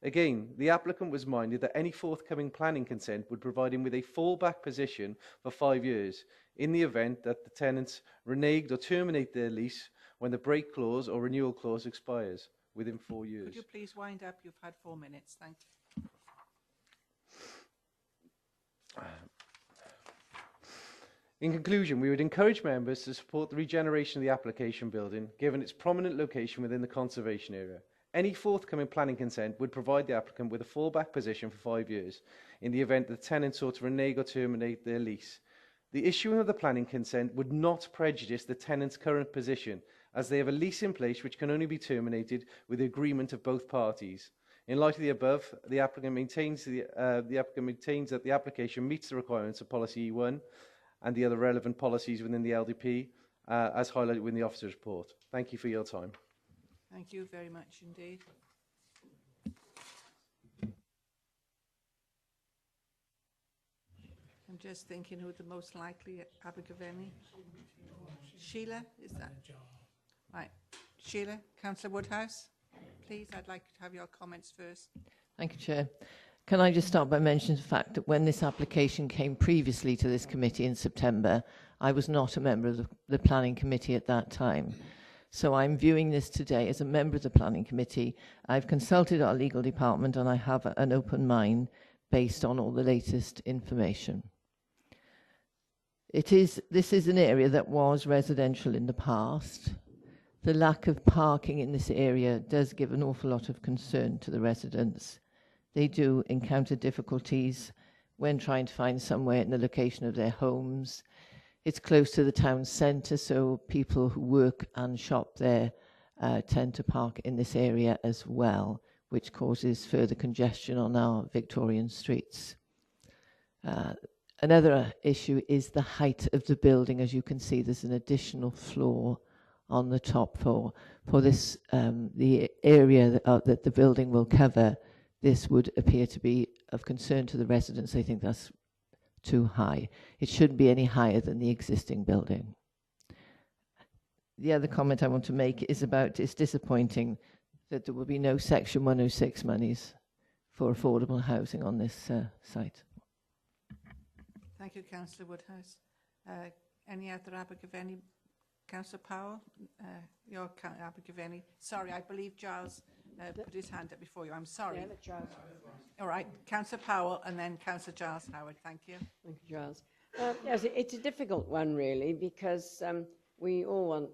Again, the applicant was minded that any forthcoming planning consent would provide him with a fallback position for 5 years in the event that the tenants reneged or terminate their lease when the break clause or renewal clause expires within 4 years. Could you please wind up? You've had 4 minutes. Thank you. In conclusion, we would encourage members to support the regeneration of the application building, given its prominent location within the conservation area. Any forthcoming planning consent would provide the applicant with a fallback position for 5 years in the event that the tenant sought to renege or terminate their lease. The issuing of the planning consent would not prejudice the tenant's current position, as they have a lease in place which can only be terminated with the agreement of both parties. In light of the above, the applicant maintains that the application meets the requirements of Policy E1 and the other relevant policies within the LDP, as highlighted within the officer's report. Thank you for your time. Thank you very much indeed. I'm just thinking who the most likely Abergavenny. Sheila, is that? Right. Sheila, Councillor Woodhouse, please, I'd like to have your comments first. Thank you, Chair. Can I just start by mentioning the fact that when this application came previously to this committee in September, I was not a member of the planning committee at that time. So I'm viewing this today as a member of the planning committee. I've consulted our legal department and I have an open mind based on all the latest information. This is an area that was residential in the past. The lack of parking in this area does give an awful lot of concern to the residents. They do encounter difficulties when trying to find somewhere in the location of their homes. It's close to the town centre, so people who work and shop there tend to park in this area as well, which causes further congestion on our Victorian streets. Another issue is the height of the building. As you can see, there's an additional floor on the top floor. For this, the area that the building will cover, this would appear to be of concern to the residents. They think that's too high. It shouldn't be any higher than the existing building. The other comment I want to make is about it's disappointing that there will be no Section 106 monies for affordable housing on this site. Thank you, Councillor Woodhouse. Any other Abergavenny? Councillor Powell, your Abergavenny. Sorry, I believe Giles put his hand up before you. I'm sorry. Yeah, Giles. All right, Councillor Powell and then Councillor Giles Howard. Thank you. Thank you, Giles. Yes, it's a difficult one, really, because we all want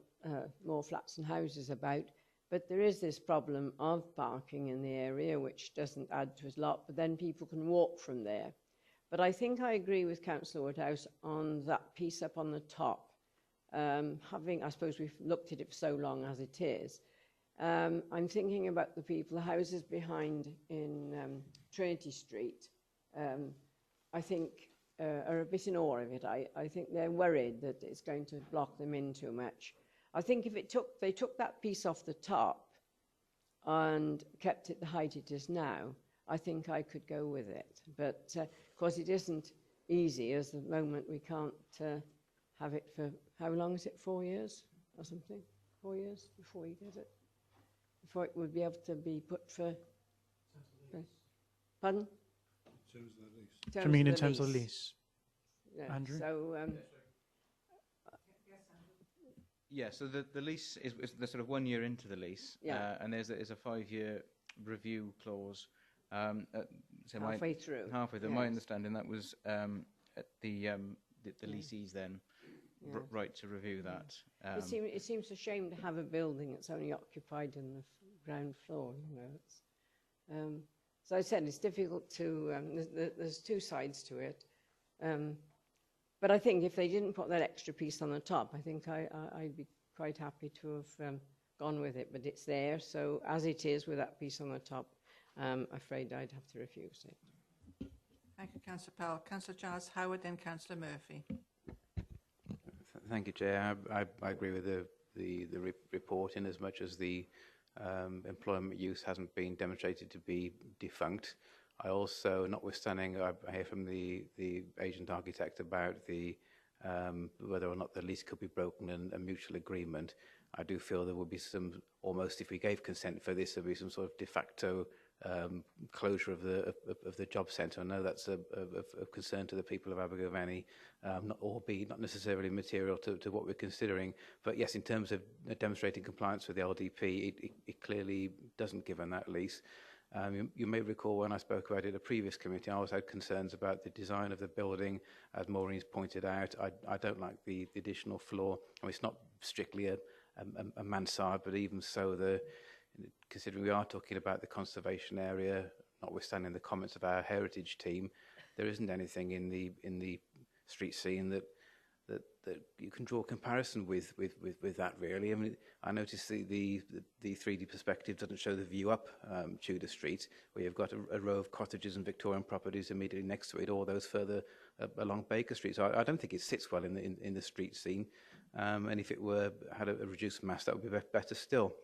more flats and houses about, but there is this problem of parking in the area, which doesn't add to a lot, but then people can walk from there. But I think I agree with Councillor Woodhouse on that piece up on the top. I suppose we've looked at it for so long as it is. I'm thinking about the people, the houses behind in Trinity Street, I think are a bit in awe of it. I think they're worried that it's going to block them in too much. I think if they took that piece off the top and kept it the height it is now, I think I could go with it. But of course it isn't easy, as the moment we can't have it for, how long is it, 4 years or something? 4 years before you get it? Before it would be able to be put for... Pardon? In terms of the lease. Do you mean in terms of the lease? Yeah, Andrew? So, yeah, so the lease is the sort of 1 year into the lease, Yeah. And there's a 5-year review clause. So halfway through. Halfway through. Yes. My understanding that was at the leasees then right to review that. It seems a shame to have a building that's only occupied in the ground floor, you know. It's, as I said, it's difficult to, there's two sides to it. But I think if they didn't put that extra piece on the top, I think I'd be quite happy to have gone with it, but it's there. So as it is with that piece on the top, I'm afraid I'd have to refuse it. Thank you, Councillor Powell. Councillor Giles Howard, then Councillor Murphy. Thank you, Chair. I agree with the report in as much as the employment use hasn't been demonstrated to be defunct. I also, notwithstanding, I hear from the agent architect about the whether or not the lease could be broken and a mutual agreement. I do feel there would be some, almost if we gave consent for this, there would be some sort of de facto closure of the job centre. I know that's of concern to the people of Abergavenny, not necessarily material to what we're considering. But yes, in terms of demonstrating compliance with the LDP, it clearly doesn't given that lease. You may recall when I spoke about it at a previous committee, I always had concerns about the design of the building. As Maureen's pointed out, I don't like the additional floor. I mean, it's not strictly a mansard, but even so, considering we are talking about the conservation area, notwithstanding the comments of our heritage team, there isn't anything in the street scene that you can draw a comparison with that, really. I mean, I noticed the 3D perspective doesn't show the view up Tudor Street, where you've got a row of cottages and Victorian properties immediately next to it, all those further along Baker Street. So I don't think it sits well in the street scene. And if it had a reduced mass, that would be better still.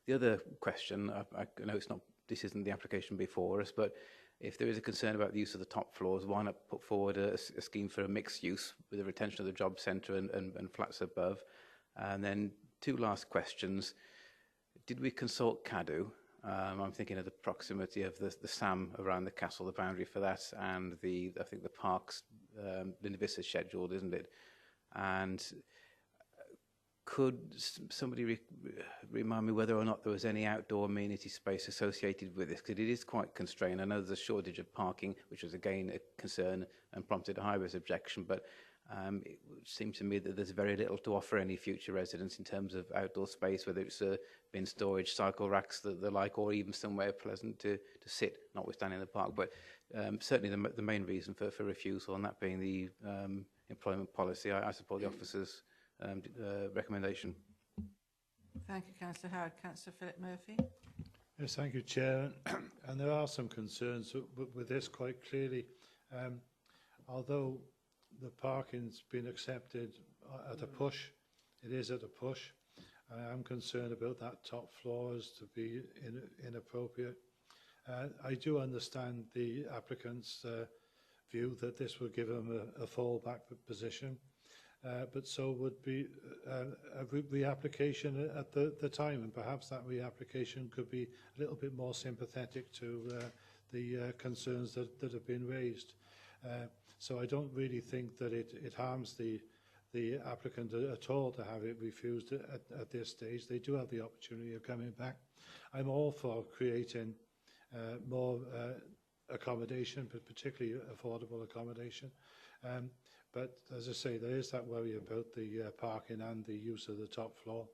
The other question, I know this isn't the application before us, but if there is a concern about the use of the top floors, why not put forward a scheme for a mixed use with the retention of the job centre and flats above? And then two last questions. Did we consult CADU? I'm thinking of the proximity of the SAM around the castle, the boundary for that, and I think the parks, Linda Vista scheduled, isn't it? And could somebody remind me whether or not there was any outdoor amenity space associated with this? Because it is quite constrained. I know there's a shortage of parking, which was again a concern and prompted a high-rise objection, but it seemed to me that there's very little to offer any future residents in terms of outdoor space, whether it's bin storage, cycle racks, the like, or even somewhere pleasant to sit, notwithstanding the park. But certainly the main reason for refusal, and that being the employment policy, I support the officer's recommendation. Thank you, Councillor Howard. Councillor Philip Murphy. Yes, thank you, Chair. And there are some concerns with this quite clearly. Although the parking's been accepted at a push, it is at a push. I am concerned about that top floor as to be inappropriate. I do understand the applicant's view that this will give them a fallback position. But so would be a reapplication at the time, and perhaps that reapplication could be a little bit more sympathetic to the concerns that have been raised. So I don't really think that it harms the applicant at all to have it refused at this stage. They do have the opportunity of coming back. I'm all for creating more accommodation, but particularly affordable accommodation. But as I say, there is that worry about the parking and the use of the top floor,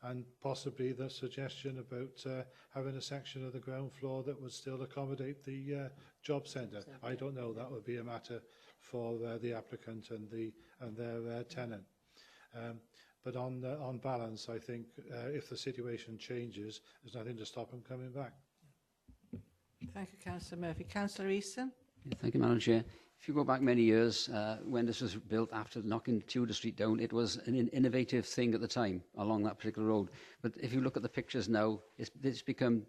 and possibly the suggestion about having a section of the ground floor that would still accommodate the job centre. I don't know. That would be a matter for the applicant and their tenant. But on balance, I think if the situation changes, there's nothing to stop them coming back. Thank you, Councillor Murphy. Councillor Easton. Yeah, thank you, Madam Chair. If you go back many years, when this was built after knocking Tudor Street down, it was an innovative thing at the time along that particular road. But if you look at the pictures now, it's become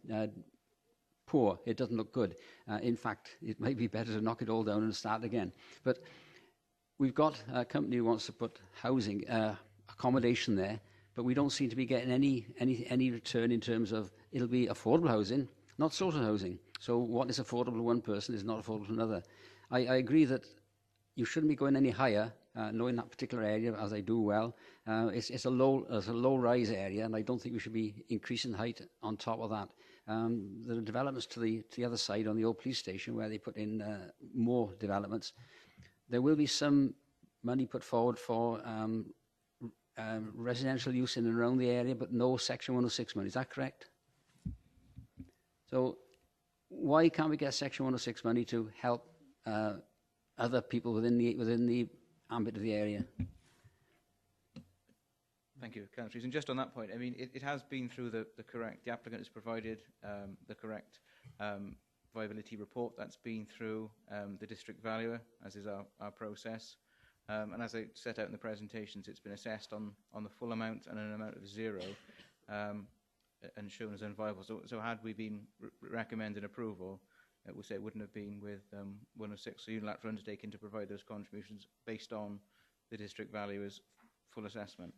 poor. It doesn't look good. In fact, it might be better to knock it all down and start again. But we've got a company who wants to put housing, accommodation there, but we don't seem to be getting any return in terms of it'll be affordable housing, not social housing. So what is affordable to one person is not affordable to another. I agree that you shouldn't be going any higher, knowing that particular area, as I do well. It's a low-rise area, and I don't think we should be increasing height on top of that. There are developments to the other side on the old police station where they put in more developments. There will be some money put forward for residential use in and around the area, but no Section 106 money. Is that correct? So why can't we get Section 106 money to help other people within the ambit of the area? Thank you, Councillor. And just on that point, I mean, it has been through the applicant has provided the correct viability report. That's been through the district valuer, as is our process. And as I set out in the presentations, it's been assessed on the full amount and an amount of 0 and shown as unviable. So had we been recommending approval, it would say it wouldn't have been with 106, so unilateral undertaking to provide those contributions based on the district valuer's full assessment.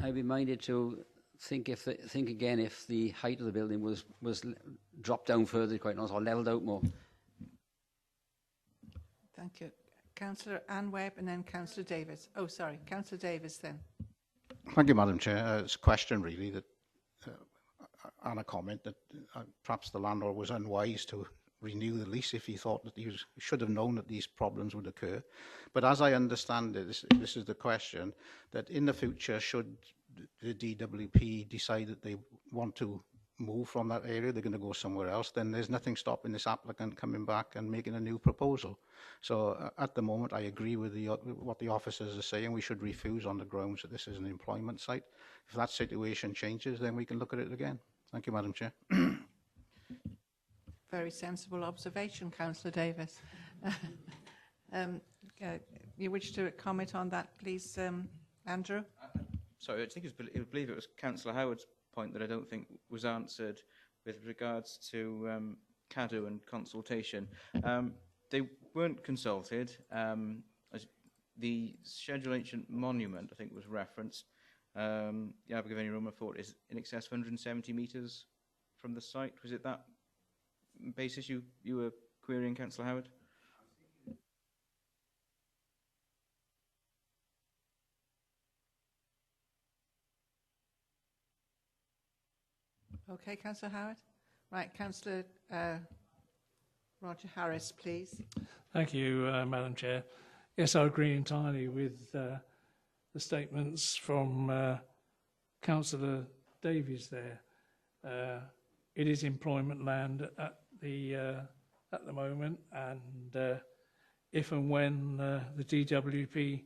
I'd be minded to think again if the height of the building was dropped down further, quite honest, or levelled out more. Thank you. Councillor Anne Webb and then Councillor Davis. Oh, sorry, Councillor Davis then. Thank you, Madam Chair. It's a question really that, and a comment that perhaps the landlord was unwise to renew the lease if he thought that he should have known that these problems would occur. But as I understand it, this is the question, that in the future, should the DWP decide that they want to move from that area, they're going to go somewhere else, then there's nothing stopping this applicant coming back and making a new proposal. So at the moment, I agree with what the officers are saying. We should refuse on the grounds that this is an employment site. If that situation changes, then we can look at it again. Thank you, Madam Chair. Very sensible observation, Councillor Davis. You wish to comment on that, please, Andrew? Sorry, I think I believe it was Councillor Howard's point that I don't think was answered with regards to CADU and consultation. They weren't consulted. As the Schedule Ancient Monument, I think, was referenced. The Abergavenny Roma Fort is in excess of 170 metres from the site. Was it that basis you were querying, Councillor Howard? Okay, Councillor Howard. Right, Councillor Roger Harris, please. Thank you, Madam Chair. Yes, I agree entirely with the statements from Councillor Davies there. It is employment land at the moment, and if and when the DWP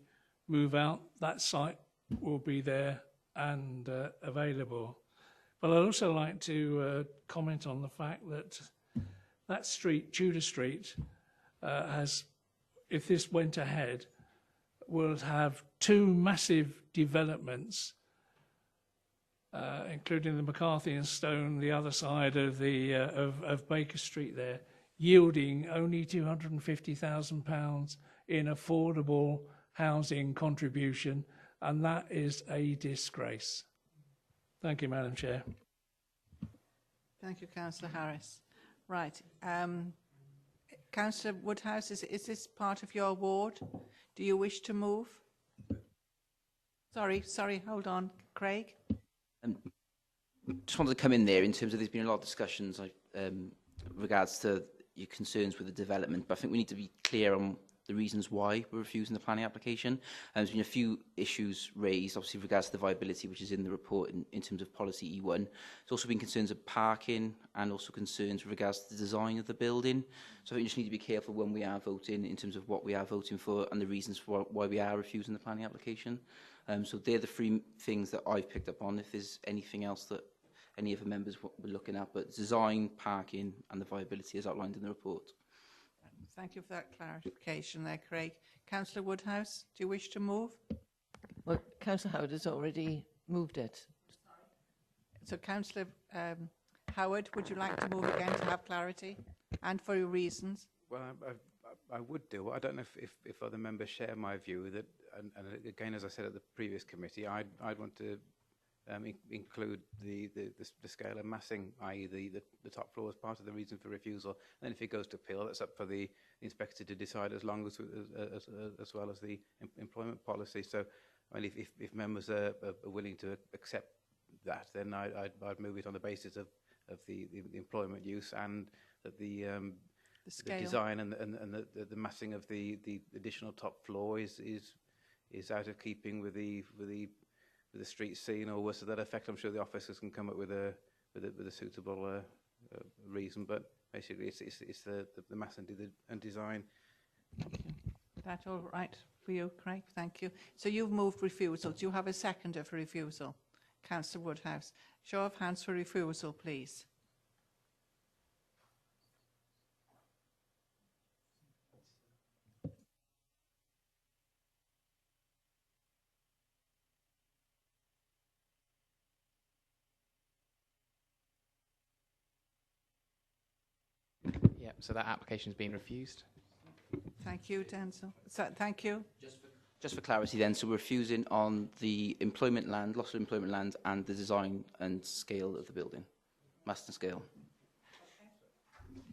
move out, that site will be there and available. But I'd also like to comment on the fact that that street, Tudor Street, has, if this went ahead, will have 2 massive developments, including the McCarthy and Stone, the other side of the of Baker Street there, yielding only £250,000 in affordable housing contribution, and that is a disgrace. Thank you, Madam Chair. Thank you, Councillor Harris. Right. Councillor Woodhouse, is this part of your ward? Do you wish to move? Sorry, hold on. Craig? Just wanted to come in there in terms of there's been a lot of discussions regards to your concerns with the development, but I think we need to be clear on the reasons why we're refusing the planning application. There's been a few issues raised, obviously, with regards to the viability, which is in the report in terms of policy E1. There's also been concerns of parking and also concerns with regards to the design of the building. So I think we just need to be careful when we are voting in terms of what we are voting for and the reasons for why we are refusing the planning application. So they're the 3 things that I've picked up on. If there's anything else that any of the members were looking at, but design, parking and the viability is outlined in the report. Thank you for that clarification there, Craig. Councillor Woodhouse, do you wish to move? Well, Councillor Howard has already moved it. So, Councillor Howard, would you like to move again to have clarity and for your reasons? Well, I would do. I don't know if other members share my view that, and again, as I said at the previous committee, I'd want to include the scale of massing, i.e. the top floor as part of the reason for refusal. And then if it goes to appeal, that's up for the inspector to decide as well as the employment policy. So, I mean, if members are willing to accept that, then I'd move it on the basis of the employment use and that the design and the massing of the additional top floor is out of keeping with the street scene or worse to that effect. I'm sure the officers can come up with with a suitable reason. But basically, it's the mass and design. That all right for you, Craig? Thank you. So you've moved refusal. Do you have a seconder for refusal? Councillor Woodhouse. Show of hands for refusal, please. Yeah, so that application's been refused. Thank you, Denzel. So, thank you. Just for clarity then, so we're refusing on the employment land, loss of employment land, and the design and scale of the building, mass and scale.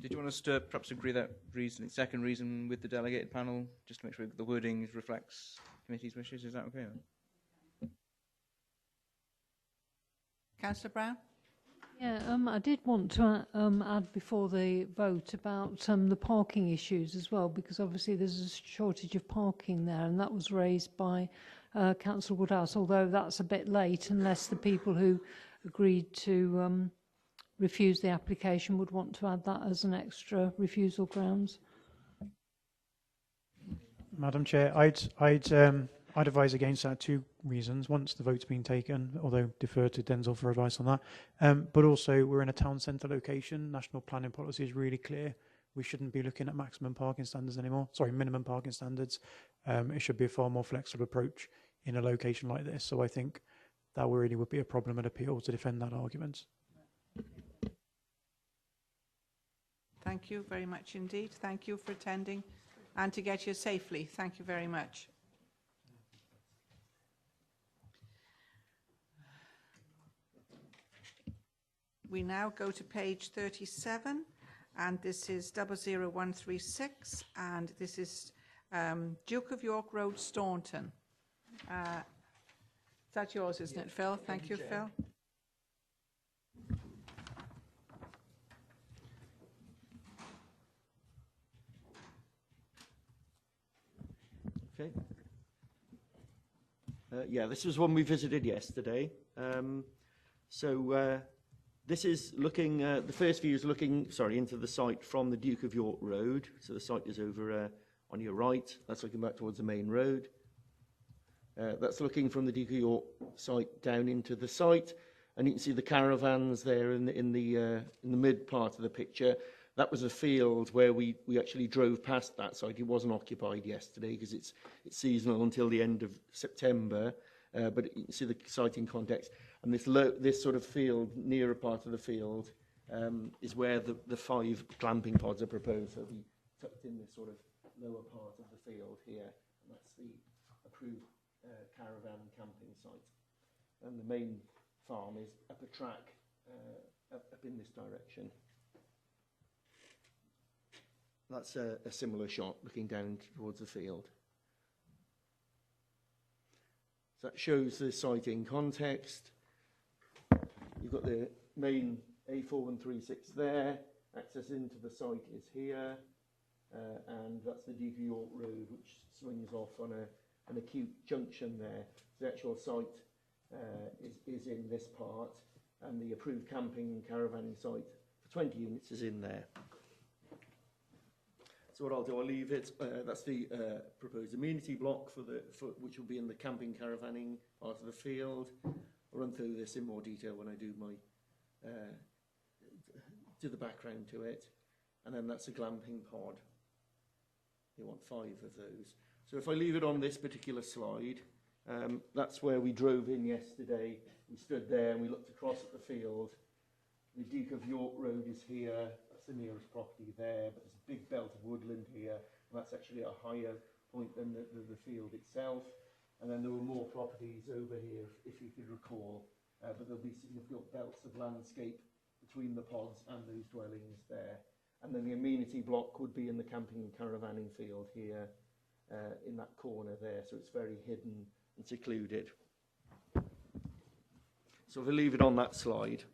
Did you want us to perhaps agree that reason, second reason with the delegated panel, just to make sure that the wording reflects committee's wishes? Is that okay? Councillor Brown? Yeah, I did want to add before the vote about the parking issues as well, because obviously there's a shortage of parking there, and that was raised by Councillor Woodhouse, although that's a bit late, unless the people who agreed to refuse the application would want to add that as an extra refusal grounds. Madam Chair, I'd advise against that. 2 reasons. Once the vote's been taken, although defer to Denzel for advice on that. But also, we're in a town centre location. National planning policy is really clear. We shouldn't be looking at maximum parking standards anymore. Sorry, minimum parking standards. It should be a far more flexible approach in a location like this. So I think that really would be a problem at appeal to defend that argument. Thank you very much indeed. Thank you for attending and to get here safely. Thank you very much. We now go to page 37, and this is 00136, and this is Duke of York Road, Staunton. Is that yours, isn't it, Phil? Thank you, Phil. Okay. Yeah, this was one we visited yesterday. This is looking, the first view is looking, into the site from the Duke of York Road. So the site is over on your right. That's looking back towards the main road. That's looking from the Duke of York site down into the site. And you can see the caravans there in the mid part of the picture. That was a field where we actually drove past that site. It wasn't occupied yesterday because it's seasonal until the end of September. But you can see the site in context. And this sort of field, nearer part of the field, is where the 5 glamping pods are proposed. So it'll be tucked in this sort of lower part of the field here. And that's the approved caravan camping site. And the main farm is up a track up in this direction. That's a similar shot looking down towards the field. So that shows the site in context. You've got the main A4136 there. Access into the site is here. And that's the Duke of York Road, which swings off on an acute junction there. So the actual site is in this part. And the approved camping and caravanning site for 20 units is in there. So what I'll do, I'll leave it. That's the proposed amenity block which will be in the camping caravanning part of the field. I'll run through this in more detail when I do do the background to it. And then that's a glamping pod. You want 5 of those. So if I leave it on this particular slide, that's where we drove in yesterday. We stood there and we looked across at the field. The Duke of York Road is here. That's the nearest property there. But there's a big belt of woodland here. And that's actually a higher point than the field itself. And then there were more properties over here, if you could recall. But there'll be significant belts of landscape between the pods and those dwellings there. And then the amenity block would be in the camping and caravanning field here, in that corner there. So it's very hidden and secluded. So if I leave it on that slide.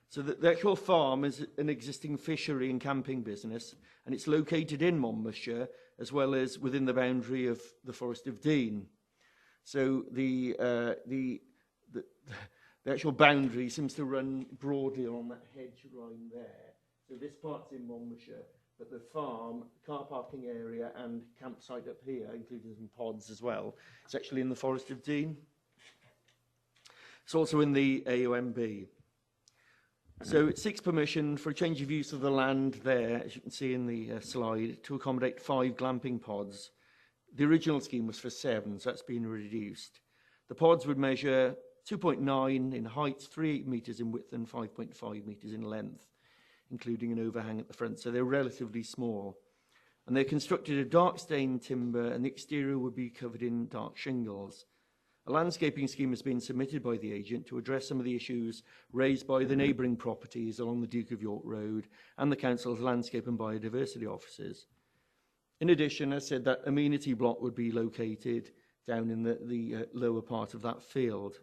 So the actual farm is an existing fishery and camping business, and it's located in Monmouthshire, as well as within the boundary of the Forest of Dean. So the The actual boundary seems to run broadly along that hedge line there. So this part's in Monmouthshire, but the farm, car parking area and campsite up here, including some pods as well, it's actually in the Forest of Dean. It's also in the AOMB. So it seeks permission for a change of use of the land there, as you can see in the slide, to accommodate 5 glamping pods. The original scheme was for 7, so that's been reduced. The pods would measure 2.9 in height, 3 metres in width and 5.5 metres in length, including an overhang at the front, so they're relatively small. And they're constructed of dark stained timber, and the exterior would be covered in dark shingles. A landscaping scheme has been submitted by the agent to address some of the issues raised by the neighbouring properties along the Duke of York Road and the Council's landscape and biodiversity offices. In addition, as said, that amenity block would be located down in the lower part of that field,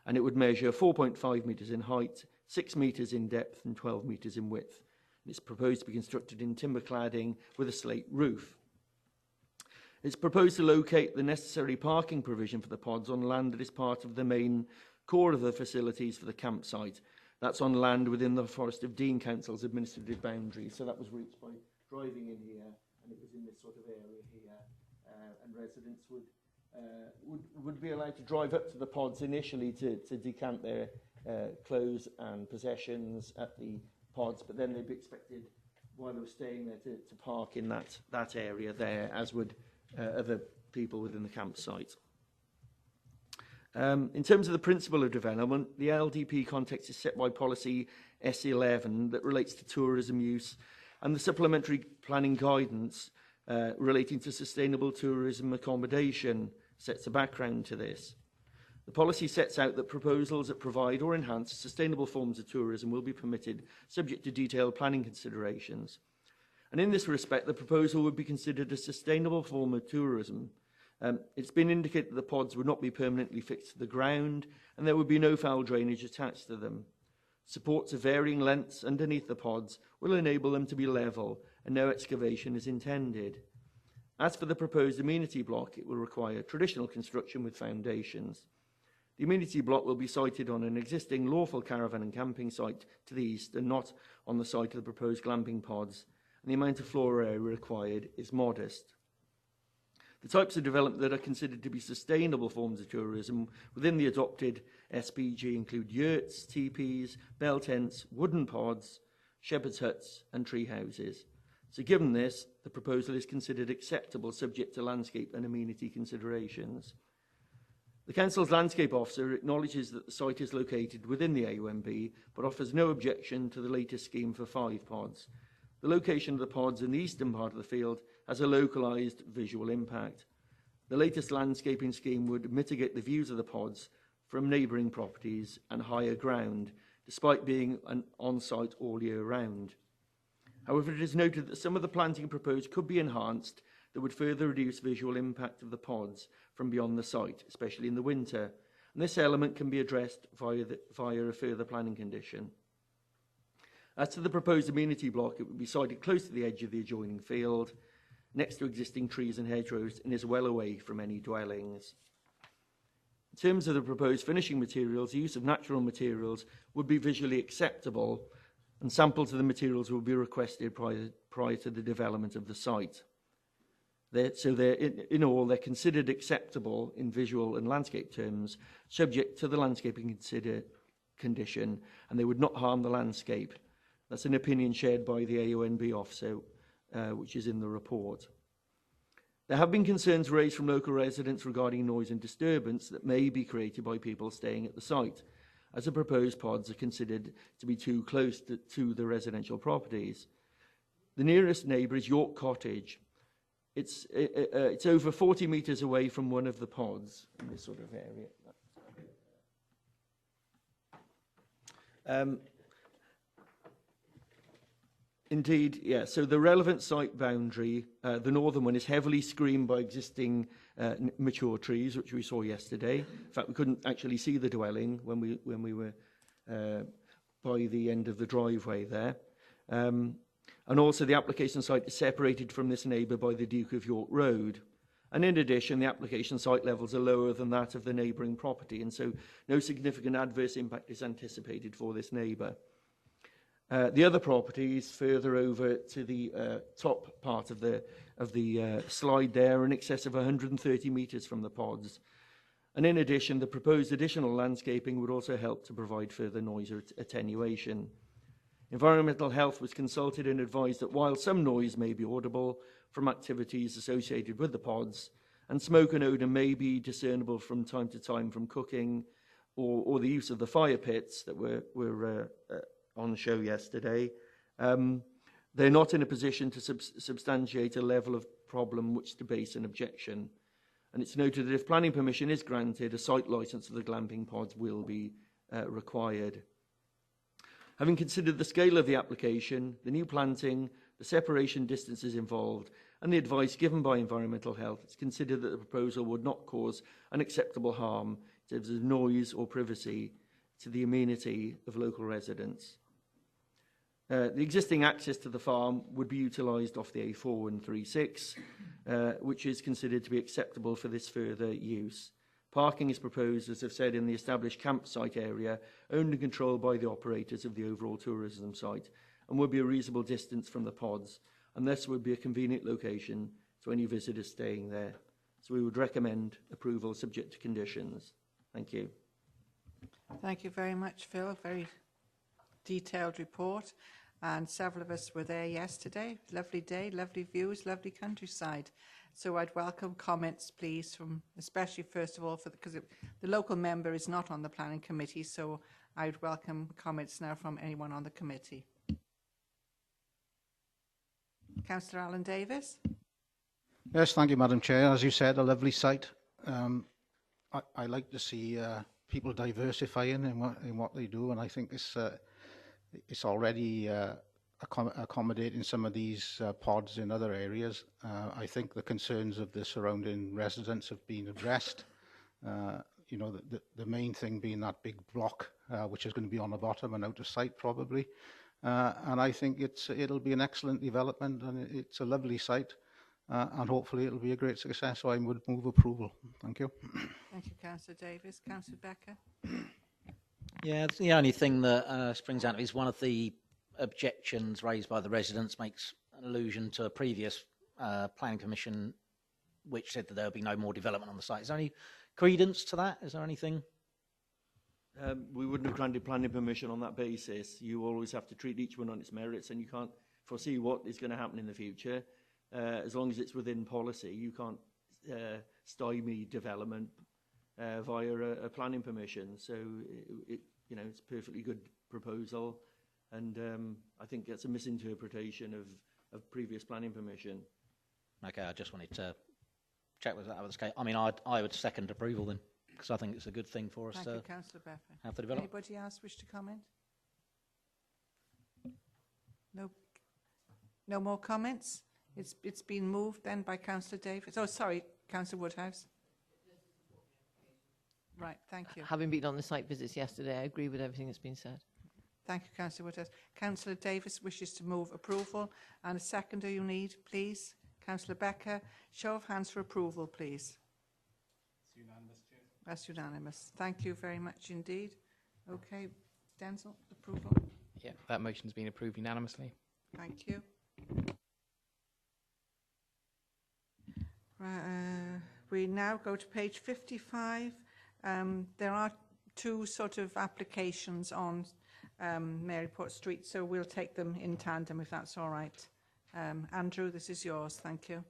and it would measure 4.5 metres in height, 6 metres in depth and 12 metres in width. It's proposed to be constructed in timber cladding with a slate roof. It's proposed to locate the necessary parking provision for the pods on land that is part of the main core of the facilities for the campsite. That's on land within the Forest of Dean Council's administrative boundary. So that was reached by driving in here, and it was in this sort of area here. And residents would be allowed to drive up to the pods initially to decant their clothes and possessions at the pods, but then they'd be expected, while they were staying there, to park in that area there, as would other people within the campsite. In terms of the principle of development, the LDP context is set by policy S11 that relates to tourism use, and the supplementary planning guidance relating to sustainable tourism accommodation sets a background to this. The policy sets out that proposals that provide or enhance sustainable forms of tourism will be permitted, subject to detailed planning considerations. And in this respect, the proposal would be considered a sustainable form of tourism. It's been indicated that the pods would not be permanently fixed to the ground, and there would be no foul drainage attached to them. Supports of varying lengths underneath the pods will enable them to be level, and no excavation is intended. As for the proposed amenity block, it will require traditional construction with foundations. The amenity block will be sited on an existing lawful caravan and camping site to the east, and not on the site of the proposed glamping pods, and the amount of floor area required is modest. The types of development that are considered to be sustainable forms of tourism within the adopted SPG include yurts, teepees, bell tents, wooden pods, shepherd's huts and tree houses. So given this, the proposal is considered acceptable subject to landscape and amenity considerations. The Council's landscape officer acknowledges that the site is located within the AOMB, but offers no objection to the latest scheme for 5 pods. The location of the pods in the eastern part of the field has a localised visual impact. The latest landscaping scheme would mitigate the views of the pods from neighbouring properties and higher ground, despite being an on-site all year round. However, it is noted that some of the planting proposed could be enhanced that would further reduce visual impact of the pods from beyond the site, especially in the winter. And this element can be addressed via a further planning condition. As to the proposed amenity block, it would be sited close to the edge of the adjoining field, next to existing trees and hedgerows, and is well away from any dwellings. In terms of the proposed finishing materials, the use of natural materials would be visually acceptable, and samples of the materials will be requested prior to the development of the site. In all, they're considered acceptable in visual and landscape terms, subject to the landscaping condition, and they would not harm the landscape. That's an opinion shared by the AONB officer, which is in the report. There have been concerns raised from local residents regarding noise and disturbance that may be created by people staying at the site, as the proposed pods are considered to be too close to the residential properties. The nearest neighbour is York Cottage. It's over 40 metres away from one of the pods in this sort of area. Indeed, yeah. So the relevant site boundary, the northern one, is heavily screened by existing mature trees, which we saw yesterday. In fact, we couldn't actually see the dwelling when we were by the end of the driveway there. And also the application site is separated from this neighbour by the Duke of York Road. And in addition, the application site levels are lower than that of the neighbouring property, and so no significant adverse impact is anticipated for this neighbour. The other property is further over to the top part of the slide there, in excess of 130 metres from the pods. And in addition, the proposed additional landscaping would also help to provide further noise attenuation. Environmental Health was consulted and advised that while some noise may be audible from activities associated with the pods, and smoke and odour may be discernible from time to time from cooking or the use of the fire pits that were on show yesterday, they're not in a position to substantiate a level of problem which to base an objection. And it's noted that if planning permission is granted, a site licence for the glamping pods will be required. Having considered the scale of the application, the new planting, the separation distances involved, and the advice given by Environmental Health, it's considered that the proposal would not cause unacceptable harm in terms of noise or privacy to the amenity of local residents. The existing access to the farm would be utilised off the A4136, which is considered to be acceptable for this further use. Parking is proposed, as I've said, in the established campsite area, owned and controlled by the operators of the overall tourism site, and would be a reasonable distance from the pods, and thus would be a convenient location to any visitors staying there. So we would recommend approval subject to conditions. Thank you. Thank you very much, Phil. Very detailed report. And several of us were there yesterday. Lovely day, lovely views, lovely countryside. So I'd welcome comments, please, from, especially first of all, because the local member is not on the planning committee, so I'd welcome comments now from anyone on the committee. Councillor Alan Davis. Yes, thank you, Madam Chair. As you said, a lovely site. I like to see people diversifying in what they do, and I think it's already accommodating some of these pods in other areas. I think the concerns of the surrounding residents have been addressed. You know, the main thing being that big block, which is going to be on the bottom and out of sight probably. And I think it'll be an excellent development, and it's a lovely site, and hopefully it'll be a great success. So I would move approval. Thank you. Thank you, Councillor Davis. Councillor Becker. Yeah, the only thing that springs out of it is one of the objections raised by the residents makes an allusion to a previous planning commission which said that there would be no more development on the site. Is there any credence to that? Is there anything? We wouldn't have granted planning permission on that basis. You always have to treat each one on its merits, and you can't foresee what is going to happen in the future. As long as it's within policy, you can't stymie development via a planning permission. So you know, it's a perfectly good proposal, and I think that's a misinterpretation of previous planning permission. Okay, I just wanted to check whether that was the case. I mean, I would second approval then, because I think it's a good thing for us to have the development. Anybody else wish to comment? No. No more comments. It's been moved then by Councillor Davis. Oh, sorry, Councillor Woodhouse. Right, thank you. Having been on the site visits yesterday, I agree with everything that's been said. Thank you, Councillor Woodhouse. Councillor Davis wishes to move approval, and a seconder you need, please. Councillor Becker, show of hands for approval, please. It's unanimous, Chair. That's unanimous. Thank you very much indeed. Okay, Denzel, approval. Yeah, that motion's been approved unanimously. Thank you. We now go to page 55. There are two sort of applications on Maryport Street, so we'll take them in tandem if that's all right. Andrew, this is yours. Thank you.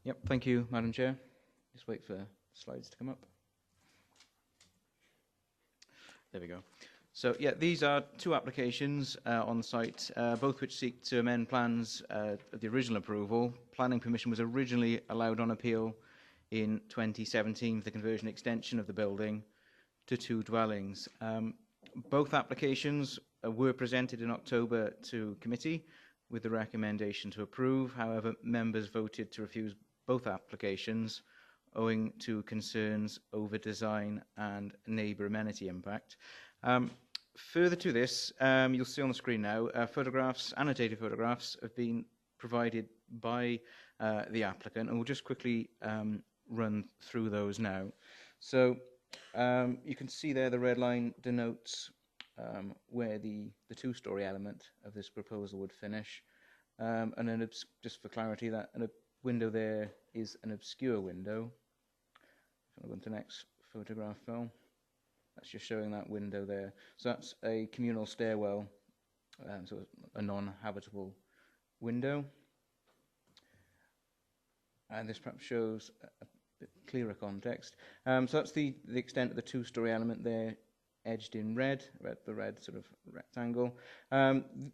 Yep, thank you, Madam Chair. Just wait for the slides to come up. There we go. So, yeah, these are two applications on site, both which seek to amend plans of the original approval. Planning permission was originally allowed on appeal in 2017 for the conversion extension of the building to 2 dwellings. Both applications were presented in October to committee with the recommendation to approve. However, members voted to refuse both applications owing to concerns over design and neighbour amenity impact. Further to this, you'll see on the screen now, photographs, annotated photographs, have been provided by the applicant, and we'll just quickly run through those now. So you can see there the red line denotes where the two-storey element of this proposal would finish. And then just for clarity, that a window there is an obscure window. I'll go on to the next photograph, Phil. That's just showing that window there. So that's a communal stairwell, so a non-habitable window. And this perhaps shows a bit clearer context. So that's the extent of the two-storey element there, edged in red, the red sort of rectangle.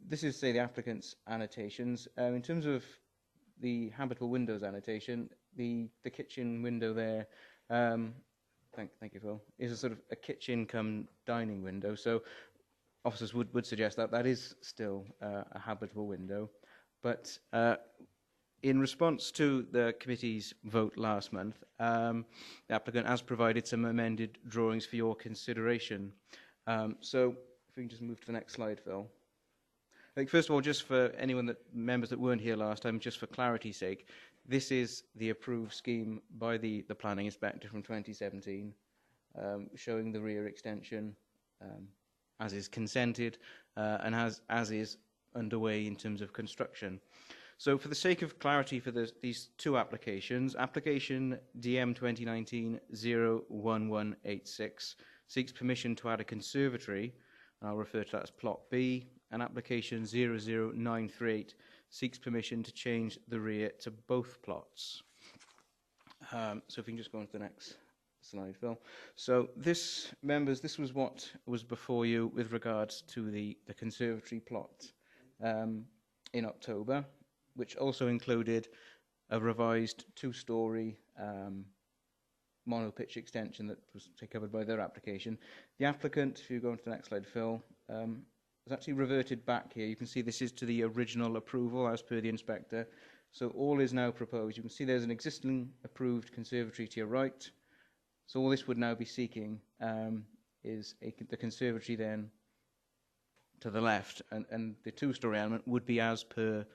This is, say, the applicant's annotations. In terms of the habitable windows annotation, the kitchen window there, thank you, Phil, is a sort of a kitchen cum dining window. So officers would suggest that that is still a habitable window. But in response to the committee's vote last month, the applicant has provided some amended drawings for your consideration. So if we can just move to the next slide, Phil. I think, first of all, just for anyone members that weren't here last time, just for clarity's sake, this is the approved scheme by the planning inspector from 2017, showing the rear extension as is consented and as is underway in terms of construction. So for the sake of clarity for these two applications, application DM 2019-01186 seeks permission to add a conservatory, and I'll refer to that as Plot B, and application 00938 seeks permission to change the rear to both plots. So if we can just go on to the next slide, Phil. So this was what was before you with regards to the conservatory plot in October, which also included a revised two-storey monopitch extension that was covered by their application. The applicant, if you go on to the next slide, Phil, has actually reverted back here. You can see this is to the original approval as per the inspector. So all is now proposed. You can see there's an existing approved conservatory to your right. So all this would now be seeking is the conservatory then to the left, and the two-storey element would be as per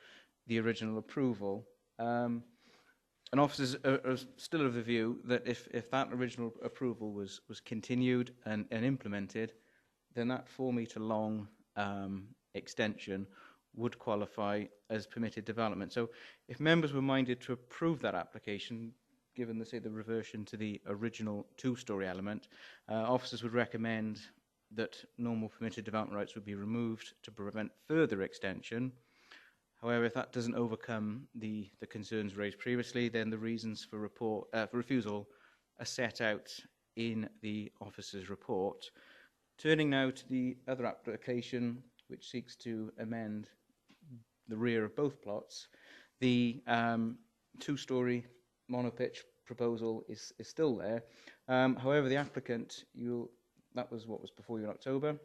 the original approval. And officers are still of the view that if that original approval was continued and implemented, then that 4-metre long extension would qualify as permitted development. So if members were minded to approve that application, given the reversion to the original two-storey element, officers would recommend that normal permitted development rights would be removed to prevent further extension. However, if that doesn't overcome the concerns raised previously, then the reasons for refusal are set out in the officer's report. Turning now to the other application, which seeks to amend the rear of both plots, the two-storey monopitch proposal is still there. However, the applicant, that was what was before you in October.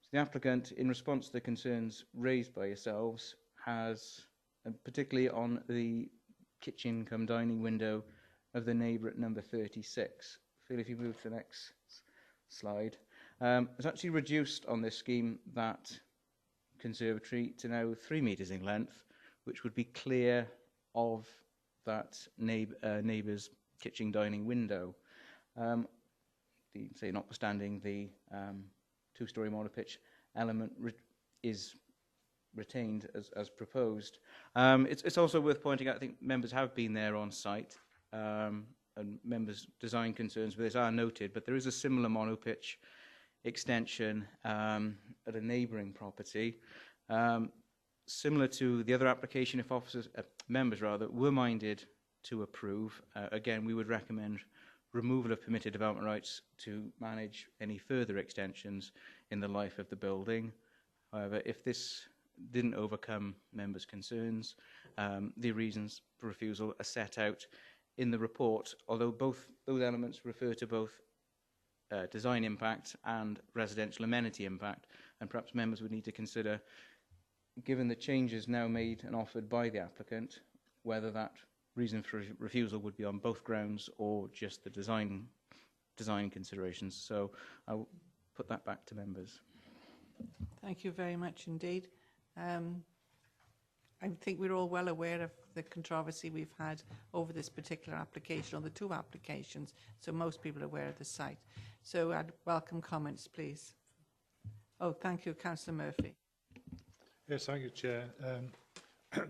So the applicant, in response to the concerns raised by yourselves, has, and particularly on the kitchen cum dining window of the neighbour at number 36. Phil, if you move to the next slide. It's actually reduced on this scheme that conservatory to now 3 metres in length, which would be clear of that neighbour's kitchen dining window. Notwithstanding the two-storey monopitch element is retained as proposed. It's also worth pointing out, I think members have been there on site, and members' design concerns with this are noted, but there is a similar monopitch extension at a neighbouring property. Similar to the other application, if members were minded to approve, again, we would recommend removal of permitted development rights to manage any further extensions in the life of the building. However, if this didn't overcome members' concerns, the reasons for refusal are set out in the report, although both those elements refer to both design impact and residential amenity impact, and perhaps members would need to consider, given the changes now made and offered by the applicant, whether that reason for refusal would be on both grounds or just the design considerations. So I'll put that back to members. Thank you very much indeed. I think we're all well aware of the controversy we've had over this particular application, or the two applications, so most people are aware of the site. So I'd welcome comments, please. Oh, thank you, Councillor Murphy. Yes, thank you, Chair.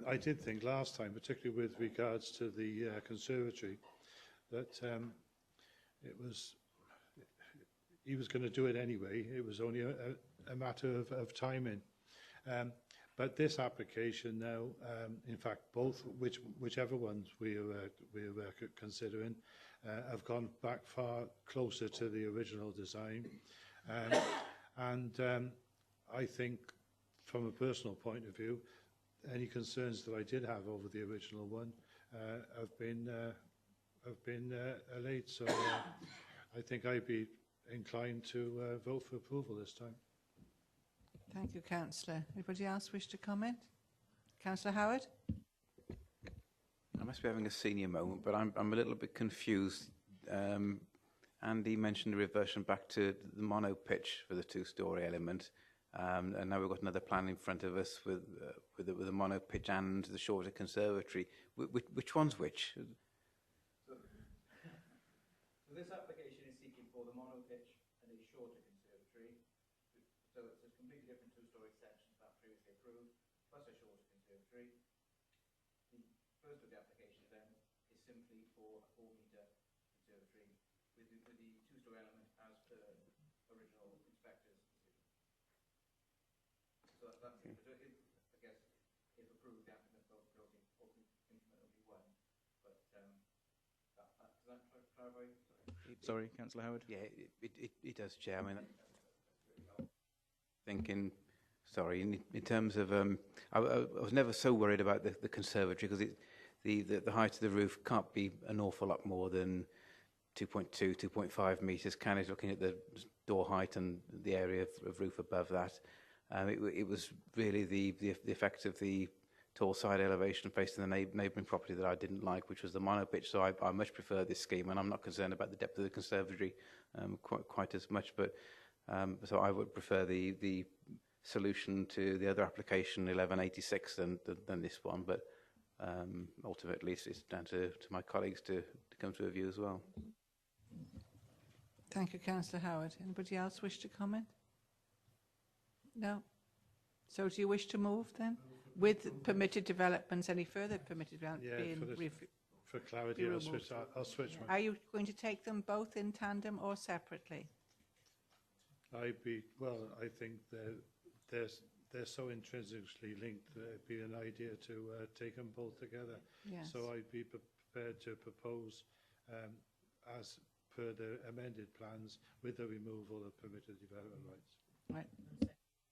I did think last time, particularly with regards to the conservatory, that he was going to do it anyway. It was only a matter of timing. But this application now, in fact, both, whichever ones we're considering, have gone back far closer to the original design. I think, from a personal point of view, any concerns that I did have over the original one have been allayed. So I think I'd be inclined to vote for approval this time. Thank you, Councillor. Anybody else wish to comment? Councillor Howard? I must be having a senior moment, but I'm a little bit confused. Andy mentioned the reversion back to the mono pitch for the two-storey element, and now we've got another plan in front of us with a mono pitch and the shorter conservatory. Which one's which? So this application is seeking for the mono pitch and a shorter conservatory. So it's a completely different two-storey section to that previously approved, plus a shorter conservatory. The first of the application then is simply for a 4-metre conservatory with the two-storey element as per original inspector's decision. So that's it. So I guess if approved, the applicant will ultimately implement only one. But does that clarify? Sorry, Councillor Howard. Yeah, it does, Chair. I mean, thinking, sorry, in terms of, I was never so worried about the conservatory because the height of the roof can't be an awful lot more than 2.2, 2.5 metres, can it, looking at the door height and the area of roof above that. It was really the effect of the tall side elevation facing the neighbouring property that I didn't like, which was the mono pitch. So I much prefer this scheme, and I'm not concerned about the depth of the conservatory quite as much. But so I would prefer the solution to the other application 1186 than this one. But ultimately, it's down to my colleagues to come to a view as well. Thank you, Councillor Howard. Anybody else wish to comment? No. So do you wish to move then? With permitted developments, any further permitted developments being for clarity, I'll switch my... Are you going to take them both in tandem or separately? I think they're so intrinsically linked that it'd be an idea to take them both together. Yes. So I'd be prepared to propose, as per the amended plans, with the removal of permitted development rights. Right.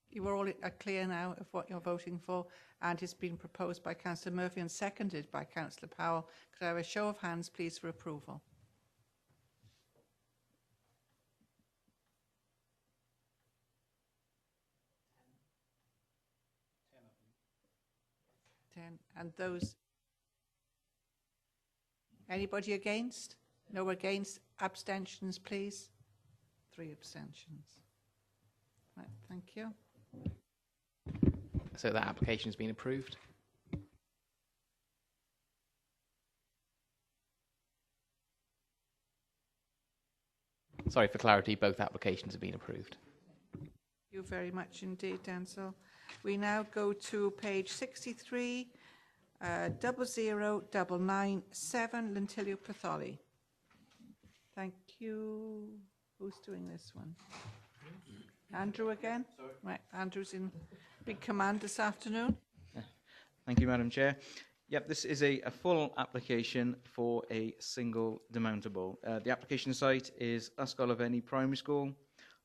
You are all clear now of what you're voting for, and it's been proposed by Councillor Murphy and seconded by Councillor Powell. Could I have a show of hands, please, for approval? And those, anybody against? No against. Abstentions, please. 3 abstentions. Right, thank you. So that application has been approved. Sorry, for clarity, both applications have been approved. Thank you very much indeed, Denzel. We now go to page 63, 00997, Lentilio Patholi. Thank you. Who's doing this one? Andrew again? Sorry. Right, Andrew's in big command this afternoon. Thank you, Madam Chair. Yep, this is a full application for a single demountable. The application site is Ysgol Primary School,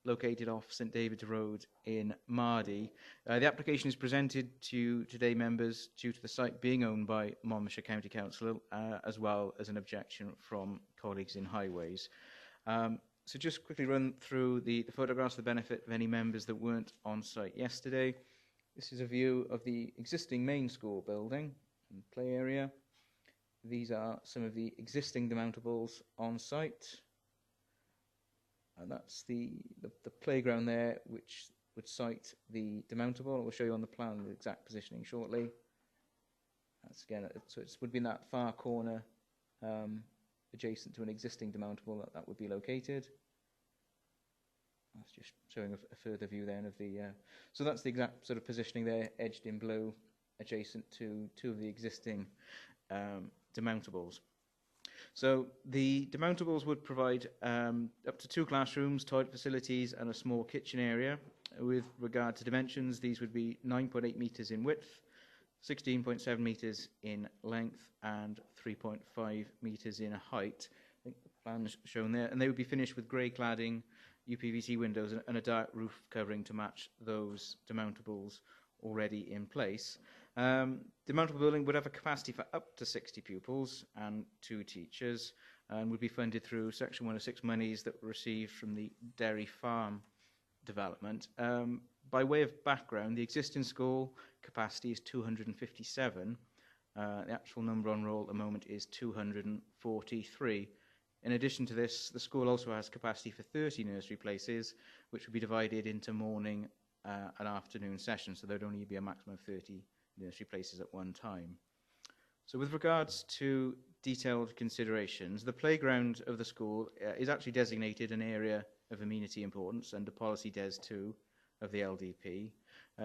located off St David's Road in Mardy. The application is presented to today members due to the site being owned by Monmouthshire County Council, as well as an objection from colleagues in Highways. So just quickly run through the photographs for the benefit of any members that weren't on site yesterday. This is a view of the existing main school building and play area. These are some of the existing demountables on site. And that's the playground there, which would site the demountable. We'll show you on the plan the exact positioning shortly. That's again, so it would be in that far corner, adjacent to an existing demountable that would be located. That's just showing a further view then of the. So that's the exact sort of positioning there, edged in blue, adjacent to two of the existing demountables. So the demountables would provide up to 2 classrooms, toilet facilities, and a small kitchen area. With regard to dimensions, these would be 9.8 metres in width, 16.7 metres in length, and 3.5 metres in height. I think the plan is shown there, and they would be finished with grey cladding, UPVC windows, and a dark roof covering to match those demountables already in place. The demountable building would have a capacity for up to 60 pupils and 2 teachers, and would be funded through Section 106 monies that were received from the Dairy Farm development. By way of background, the existing school capacity is 257. The actual number on roll at the moment is 243. In addition to this, the school also has capacity for 30 nursery places, which would be divided into morning and afternoon sessions, so there would only be a maximum of 30 nursery places at one time. So with regards to detailed considerations, the playground of the school is actually designated an area of amenity importance under Policy DES 2 of the LDP.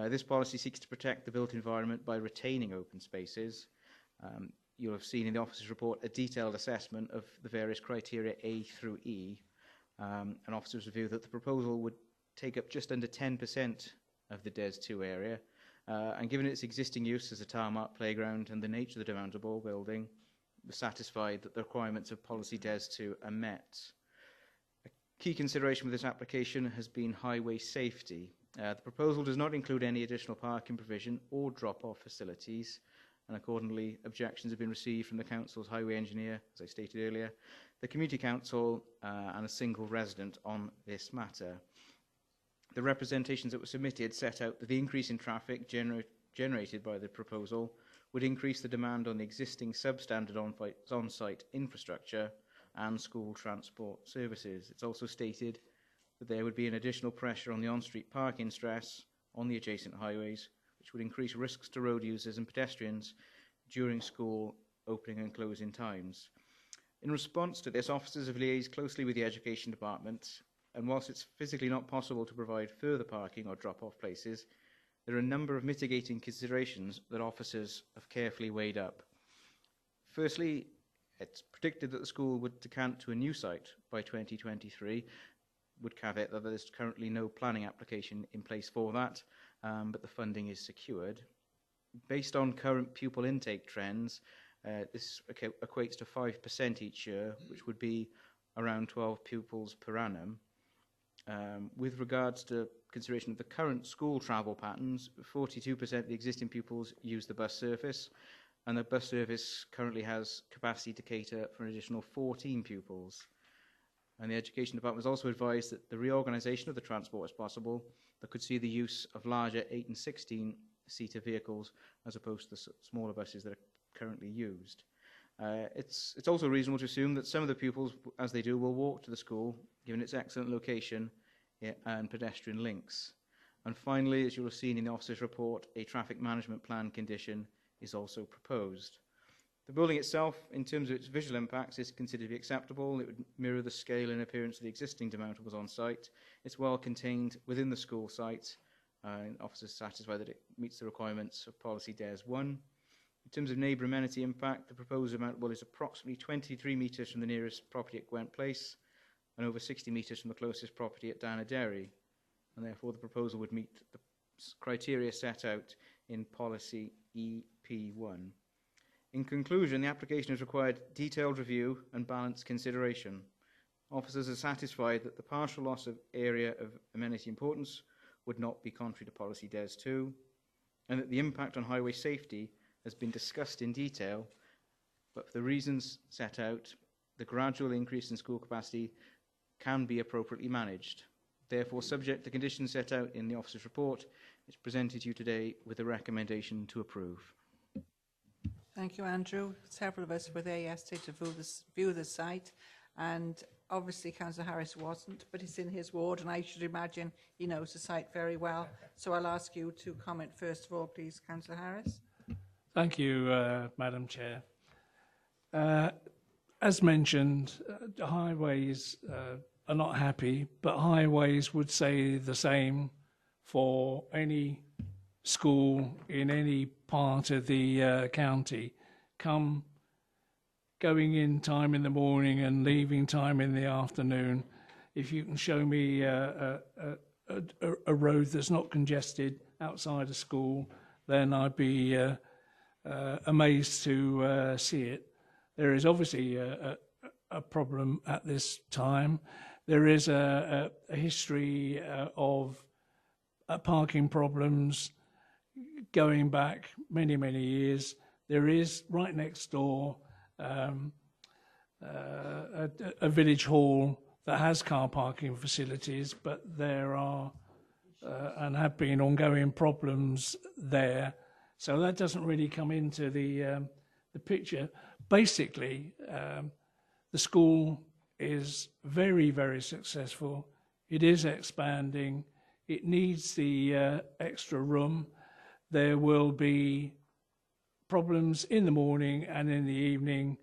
This policy seeks to protect the built environment by retaining open spaces. You'll have seen in the officer's report a detailed assessment of the various criteria A through E. An officer's review that the proposal would take up just under 10% of the DES 2 area, and given its existing use as a tarmac playground and the nature of the demountable building, we're satisfied that the requirements of Policy DES 2 are met. A key consideration with this application has been highway safety. The proposal does not include any additional parking provision or drop-off facilities, and accordingly objections have been received from the council's highway engineer, as I stated earlier, the community council and a single resident on this matter. The representations that were submitted set out that the increase in traffic generated by the proposal would increase the demand on the existing substandard on-site infrastructure and school transport services. It's also stated that there would be an additional pressure on the on-street parking stress on the adjacent highways, which would increase risks to road users and pedestrians during school opening and closing times. In response to this, officers have liaised closely with the Education Department, and whilst it's physically not possible to provide further parking or drop-off places, there are a number of mitigating considerations that officers have carefully weighed up. Firstly, it's predicted that the school would decant to a new site by 2023, would caveat that there's currently no planning application in place for that, but the funding is secured. Based on current pupil intake trends, this equates to 5% each year, which would be around 12 pupils per annum. With regards to consideration of the current school travel patterns, 42% of the existing pupils use the bus service, and the bus service currently has capacity to cater for an additional 14 pupils. And the Education Department was also advised that the reorganisation of the transport is possible that could see the use of larger 8 and 16-seater vehicles as opposed to the smaller buses that are currently used. It's also reasonable to assume that some of the pupils, as they do, will walk to the school, given its excellent location and pedestrian links. And finally, as you'll have seen in the officer's report, a traffic management plan condition is also proposed. The building itself, in terms of its visual impacts, is considered to be acceptable. It would mirror the scale and appearance of the existing demountables on site. It's well contained within the school site. Officers are satisfied that it meets the requirements of Policy DES 1. In terms of neighbour amenity impact, the proposed demountable is approximately 23 metres from the nearest property at Gwent Place and over 60 metres from the closest property at Dana Dairy, and therefore the proposal would meet the criteria set out in Policy EP1. In conclusion, the application has required detailed review and balanced consideration. Officers are satisfied that the partial loss of area of amenity importance would not be contrary to Policy DES 2, and that the impact on highway safety has been discussed in detail, but for the reasons set out, the gradual increase in school capacity can be appropriately managed. Therefore, subject to conditions set out in the officer's report, it's presented to you today with a recommendation to approve. Thank you, Andrew. Several of us were there yesterday to view the site, and obviously Councillor Harris wasn't, but it's in his ward, and I should imagine he knows the site very well. So I'll ask you to comment first of all, please, Councillor Harris. Thank you, Madam Chair. As mentioned, highways are not happy, but highways would say the same for any school in any part of the county. Going in time in the morning and leaving time in the afternoon. If you can show me a road that's not congested outside of school, then I'd be amazed to see it. There is obviously a problem at this time. There is a history of parking problems going back many, many years. There is right next door a village hall that has car parking facilities, but there are and have been ongoing problems there. So that doesn't really come into the picture. Basically, the school is very, very successful. It is expanding. It needs the extra room. There will be problems in the morning and in the evening.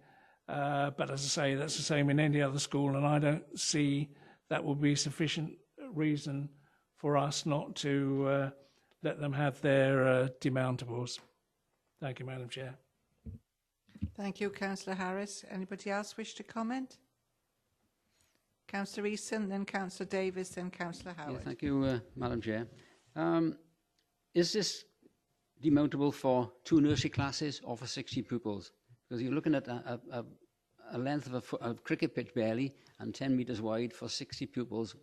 But as I say, that's the same in any other school, and I don't see that will be sufficient reason for us not to let them have their demountables. Thank you, Madam Chair. Thank you, Councillor Harris. Anybody else wish to comment? Councillor Easton, then Councillor Davis, then Councillor Howard. Yeah, thank you, Madam Chair. Is this demountable for 2 nursery classes or for 60 pupils? Because you're looking at a length of a cricket pitch barely and 10 metres wide for 60 pupils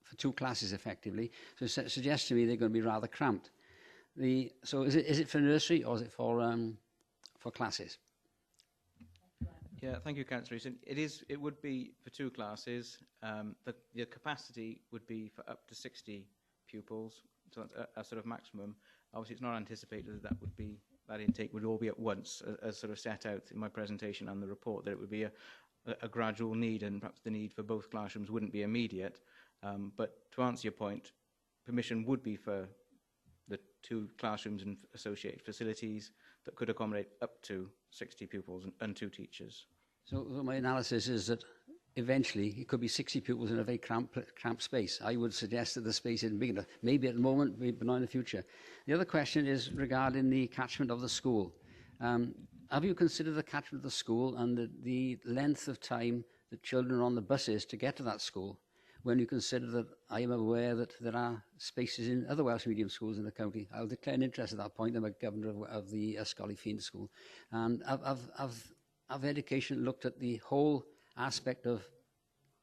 for 2 classes effectively. So it suggests to me they're going to be rather cramped. So is it for nursery or is it for classes? Yeah, thank you, Councillor Easton. It would be for 2 classes. The capacity would be for up to 60 pupils, so that's a sort of maximum. Obviously, it's not anticipated that intake would all be at once, as sort of set out in my presentation and the report, that it would be a gradual need, and perhaps the need for both classrooms wouldn't be immediate. But to answer your point, permission would be for the 2 classrooms and associated facilities that could accommodate up to 60 pupils and 2 teachers. So my analysis is that eventually it could be 60 pupils in a very cramped space. I would suggest that the space isn't big enough. Maybe at the moment, maybe not in the future. The other question is regarding the catchment of the school. Have you considered the catchment of the school and the length of time that children are on the buses to get to that school, when you consider that I am aware that there are spaces in other Welsh medium schools in the county? I'll declare an interest at that point. I'm a governor of the Ysgol Fiend School. And I've education looked at the whole aspect of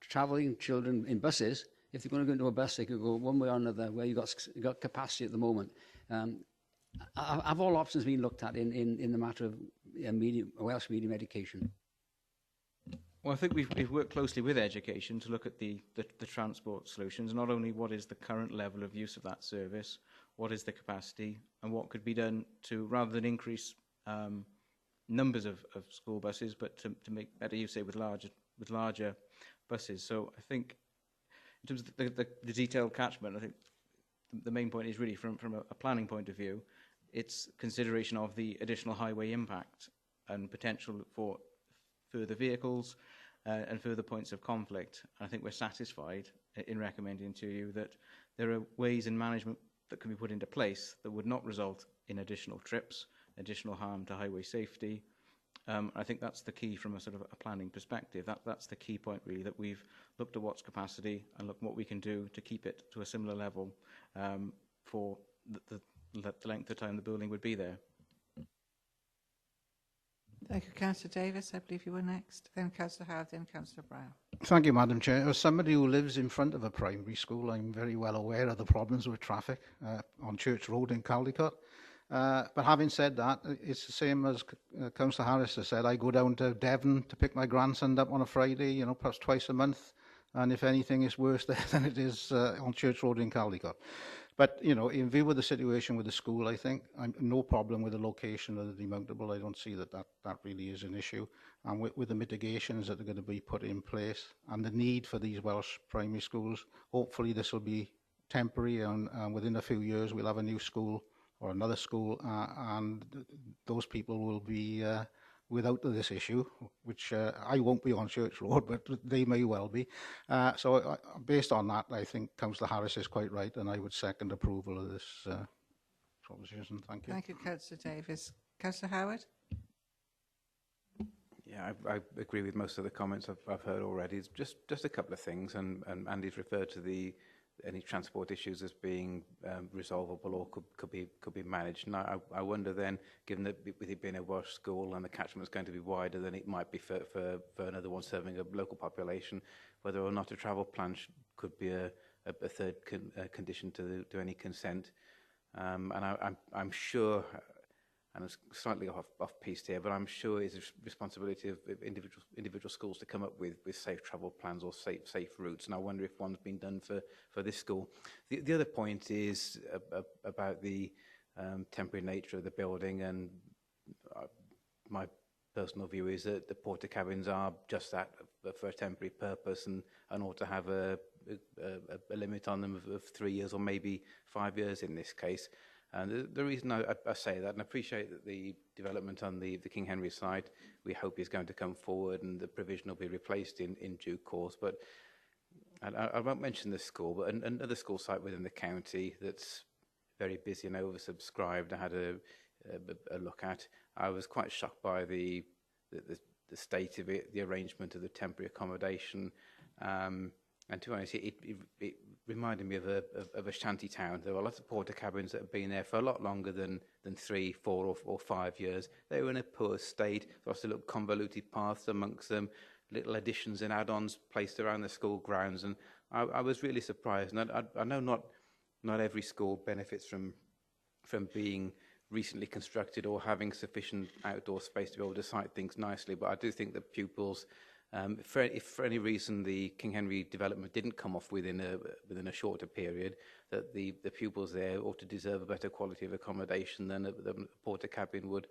travelling children in buses. If they're going to go into a bus, they could go one way or another, where you've got capacity at the moment. Have all options been looked at in the matter of Welsh medium education? Well, I think we've worked closely with education to look at the transport solutions, not only what is the current level of use of that service, what is the capacity, and what could be done to, rather than increase numbers of school buses, but to make better use, say, with larger buses. So I think in terms of the detailed catchment, I think the main point is really from a planning point of view, it's consideration of the additional highway impact and potential for further vehicles and further points of conflict. And I think we're satisfied in recommending to you that there are ways in management that can be put into place that would not result in additional trips, additional harm to highway safety. I think that's the key from a sort of a planning perspective. That's the key point, really, that we've looked at what's capacity and looked what we can do to keep it to a similar level for the length of time the building would be there. Thank you, Councillor Davis. I believe you were next. Then Councillor Howard, then Councillor Brown. Thank you, Madam Chair. As somebody who lives in front of a primary school, I'm very well aware of the problems with traffic on Church Road in Caldicot. But having said that, it's the same as Councillor Harris has said. I go down to Devon to pick my grandson up on a Friday, perhaps twice a month. And if anything, it's worse there than it is on Church Road in Caldicot. But, in view of the situation with the school, I think I'm no problem with the location of the demountable. I don't see that really is an issue. And with the mitigations that are going to be put in place and the need for these Welsh primary schools, hopefully this will be temporary and within a few years we'll have a new school or another school, and those people will be without this issue, which I won't be on Church Road, but they may well be. So based on that, I think Councillor Harris is quite right, and I would second approval of this proposition. Thank you. Thank you, Councillor Davies. Councillor Howard? Yeah, I agree with most of the comments I've heard already. It's just a couple of things, and Andy's referred to any transport issues as being resolvable or could be managed. And I wonder then, given that with it being a Welsh school and the catchment is going to be wider than it might be for another one serving a local population, whether or not a travel plan could be a third condition to any consent. And I'm sure, and it's slightly off-piste here, but I'm sure it's a responsibility of individual schools to come up with safe travel plans or safe routes, and I wonder if one's been done for this school. The other point is about the temporary nature of the building, and my personal view is that the porta cabins are just that, for a temporary purpose, and ought to have a limit on them of 3 years or maybe 5 years in this case. And the reason I say that, and I appreciate that the development on the King Henry side, we hope is going to come forward and the provision will be replaced in due course. But I won't mention this school, but another school site within the county that's very busy and oversubscribed, I had a look at. I was quite shocked by the state of it, the arrangement of the temporary accommodation. And to be honest, it reminded me of a shanty town. There were lots of porta cabins that have been there for a lot longer than 3, 4 or 5 years. They were in a poor state. Lots of little convoluted paths amongst them, little additions and add-ons placed around the school grounds. And I was really surprised. And I know not every school benefits from being recently constructed or having sufficient outdoor space to be able to site things nicely. But I do think that pupils, if for any reason the King Henry development didn't come off within a shorter period, that the pupils there ought to deserve a better quality of accommodation than the porta cabin would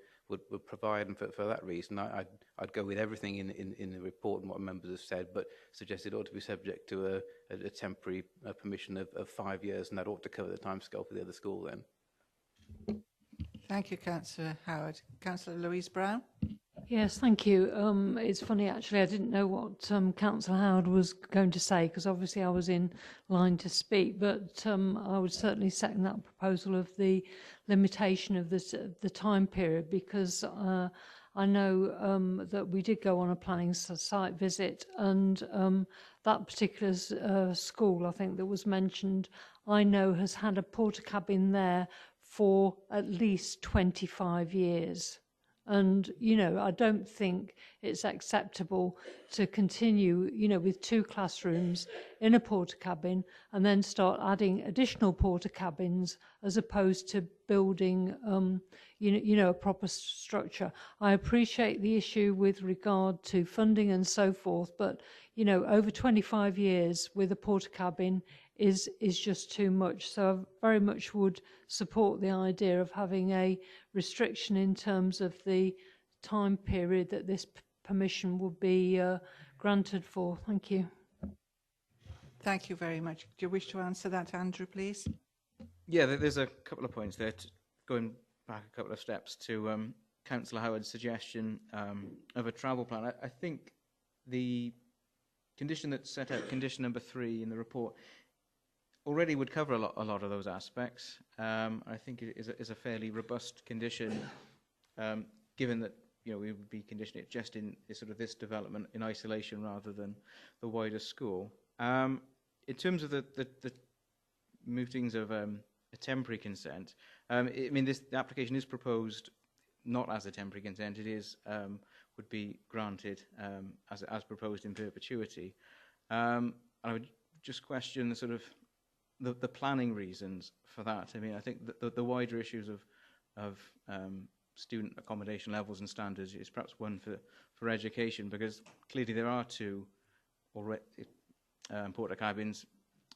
provide. And for that reason, I'd go with everything in the report and what members have said, but suggest it ought to be subject to a temporary permission of 5 years, and that ought to cover the timescale for the other school then. Thank you, Councillor Howard. Councillor Louise Brown? Yes, thank you. It's funny, actually, I didn't know what Councillor Howard was going to say, because obviously I was in line to speak, but I would certainly second that proposal of the limitation of the time period, because I know that we did go on a planning site visit, and that particular school, I think, that was mentioned, I know has had a porta cabin there for at least 25 years. And, you know, I don't think it's acceptable to continue, you know, with 2 classrooms in a porta cabin and then start adding additional porta cabins as opposed to building, you know, a proper structure. I appreciate the issue with regard to funding and so forth, but, you know, over 25 years with a porta cabin is just too much. So I very much would support the idea of having a restriction in terms of the time period that this permission would be granted for. Thank you. Thank you very much. Do you wish to answer that, Andrew, please? Yeah, there's a couple of points there. Going back a couple of steps to Councillor Howard's suggestion of a travel plan. I think the condition that's set out, condition number 3 in the report, already would cover a lot of those aspects. I think it is a fairly robust condition, given that, you know, we would be conditioning it just in sort of this development in isolation rather than the wider school. In terms of the movings of a temporary consent, I mean, the application is proposed not as a temporary consent. It is would be granted as proposed in perpetuity. I would just question the sort of the planning reasons for that. I mean, I think the wider issues of student accommodation levels and standards is perhaps one for education, because clearly there are 2 already porta cabins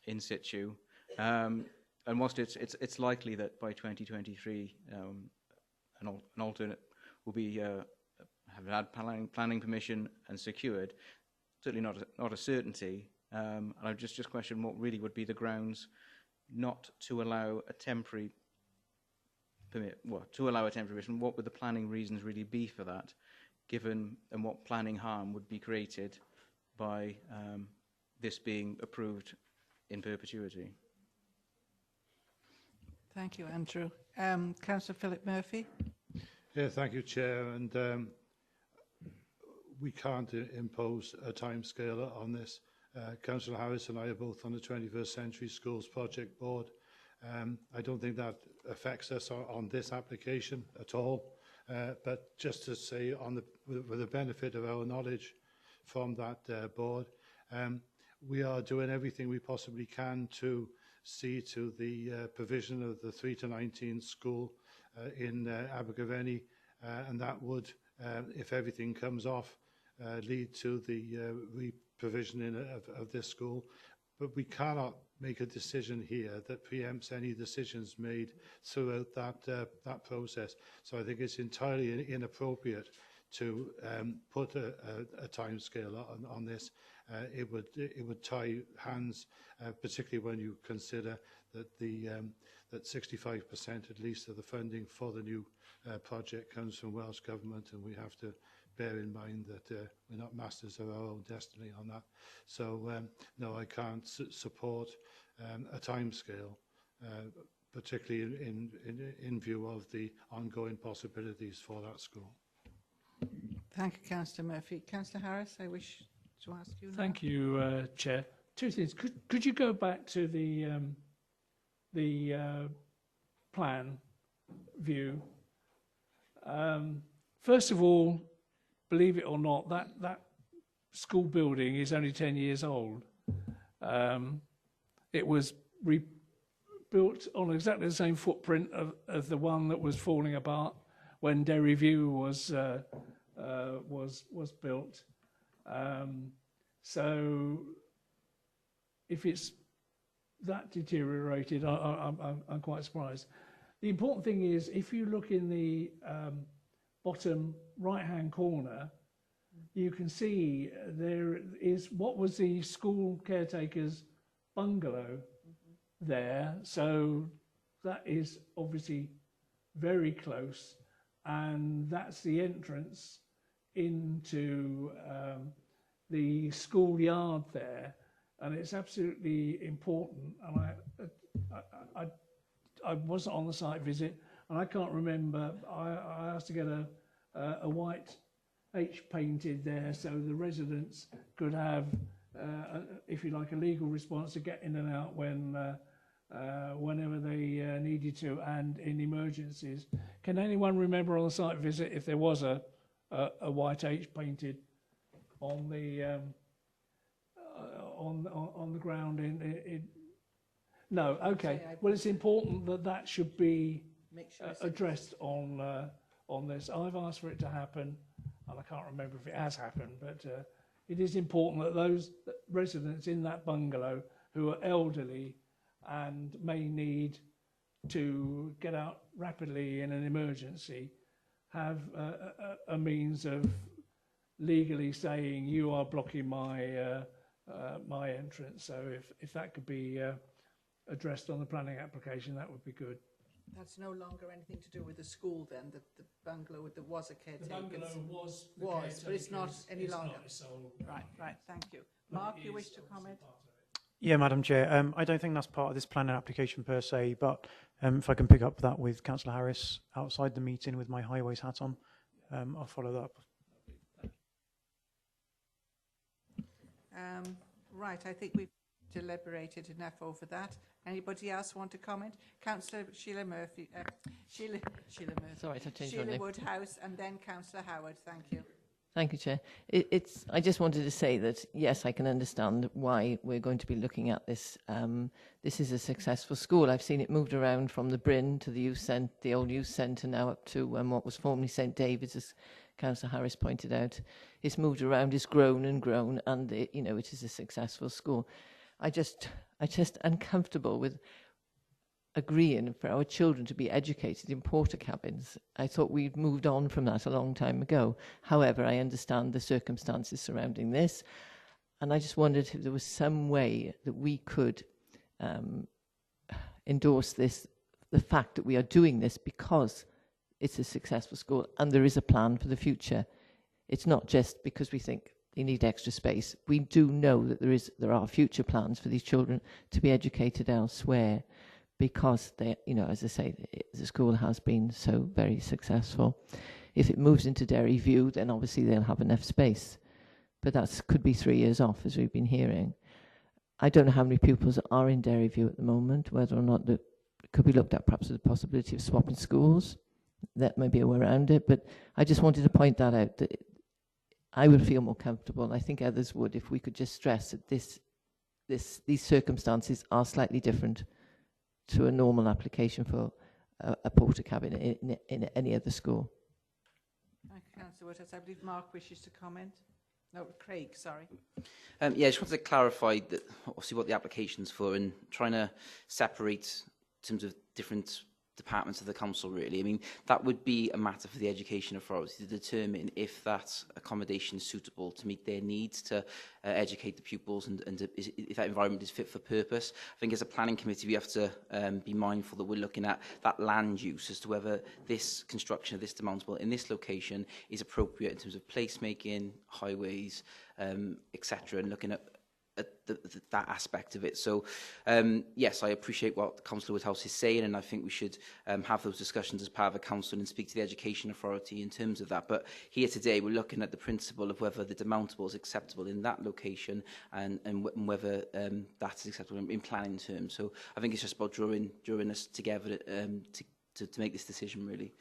in situ, and whilst it's likely that by 2023 an alternate will be have had planning permission and secured, certainly not a certainty. And I just question what really would be the grounds not to allow a temporary to allow a temporary permission, what would the planning reasons really be for that, given and what planning harm would be created by this being approved in perpetuity? Thank you, Andrew. Councillor Philip Murphy. Yeah, thank you, Chair. And we can't impose a timescale on this. Councillor Harris and I are both on the 21st Century Schools Project Board. I don't think that affects us on this application at all. But just to say, with the benefit of our knowledge from that board, we are doing everything we possibly can to see to the provision of the 3 to 19 school in Abergavenny, and that would, if everything comes off, lead to the re-provisioning of this school. But we cannot make a decision here that preempts any decisions made throughout that process. So I think it's entirely inappropriate to put a timescale on this. It would tie hands, particularly when you consider that that 65% at least of the funding for the new project comes from Welsh Government, and we have to bear in mind that we're not masters of our own destiny on that. So no, I can't support a timescale, particularly in view of the ongoing possibilities for that school. Thank you, Councillor Murphy. Councillor Harris, I wish to ask you now. Thank you, Chair. Two things. Could you go back to the plan view? First of all, believe it or not, that school building is only 10 years old. It was rebuilt on exactly the same footprint of the one that was falling apart when Derry View was built. So if it's that deteriorated, I'm quite surprised. The important thing is, if you look in the bottom right-hand corner, you can see there is what was the school caretaker's bungalow there. So that is obviously very close, and that's the entrance into the schoolyard there, and it's absolutely important. And I wasn't on the site visit, and I can't remember. I asked to get a white H painted there so the residents could have, if you like, a legal response to get in and out whenever they needed to, and in emergencies. Can anyone remember on the site visit if there was a white H painted on the on the ground in no? Okay. Well, it's important that should be addressed on this. I've asked for it to happen, and I can't remember if it has happened, but it is important that those residents in that bungalow who are elderly and may need to get out rapidly in an emergency have a means of legally saying, you are blocking my my entrance. So if that could be addressed on the planning application, that would be good. That's no longer anything to do with the school then, the bungalow that was a caretaker. The bungalow was the but it's not any it's longer. Not sold. Right, thank you. Mark, you wish to comment? Yeah, Madam Chair. I don't think that's part of this planning application per se, but if I can pick up that with Councillor Harris outside the meeting with my highways hat on, I'll follow that up. Right, I think we've deliberated enough over that. Anybody else want to comment? Councillor Sheila Murphy. Sheila Murphy. Sorry, I changed my Sheila name. Woodhouse, and then Councillor Howard. Thank you. Thank you, Chair. I just wanted to say that, yes, I can understand why we're going to be looking at this. This is a successful school. I've seen it moved around from the Bryn to the youth centre, the old youth centre, now up to what was formerly St David's, as Councillor Harris pointed out. It's moved around, it's grown and grown, and it is a successful school. I just uncomfortable with agreeing for our children to be educated in porta cabins. I thought we'd moved on from that a long time ago. However, I understand the circumstances surrounding this, and I just wondered if there was some way that we could endorse this, the fact that we are doing this because it's a successful school and there is a plan for the future. It's not just because we think they need extra space. We do know that there are future plans for these children to be educated elsewhere because they, you know, as I say, the school has been so very successful. If it moves into Derry View, then obviously they'll have enough space. But that could be 3 years off, as we've been hearing. I don't know how many pupils are in Derry View at the moment, whether or not it could be looked at perhaps with the possibility of swapping schools. That may be a way around it, but I just wanted to point that out, that I would feel more comfortable, and I think others would, if we could just stress that these circumstances are slightly different to a normal application for a porter cabin in any other school. Thank you, Councillor Woodhouse. I believe Mark wishes to comment. No, Craig, sorry. Yeah, I just wanted to clarify that obviously what the application's for and trying to separate in terms of different departments of the council, really. I mean, that would be a matter for the Education Authority to determine if that accommodation is suitable to meet their needs to educate the pupils and if that environment is fit for purpose. I think as a planning committee, we have to be mindful that we're looking at that land use as to whether this construction of this demountable in this location is appropriate in terms of placemaking, highways, etc., and looking at that aspect of it. So, yes, I appreciate what Councillor Woodhouse is saying, and I think we should have those discussions as part of a council and speak to the Education Authority in terms of that. But here today, we're looking at the principle of whether the demountable is acceptable in that location and whether that is acceptable in planning terms. So I think it's just about drawing us together to make this decision, really.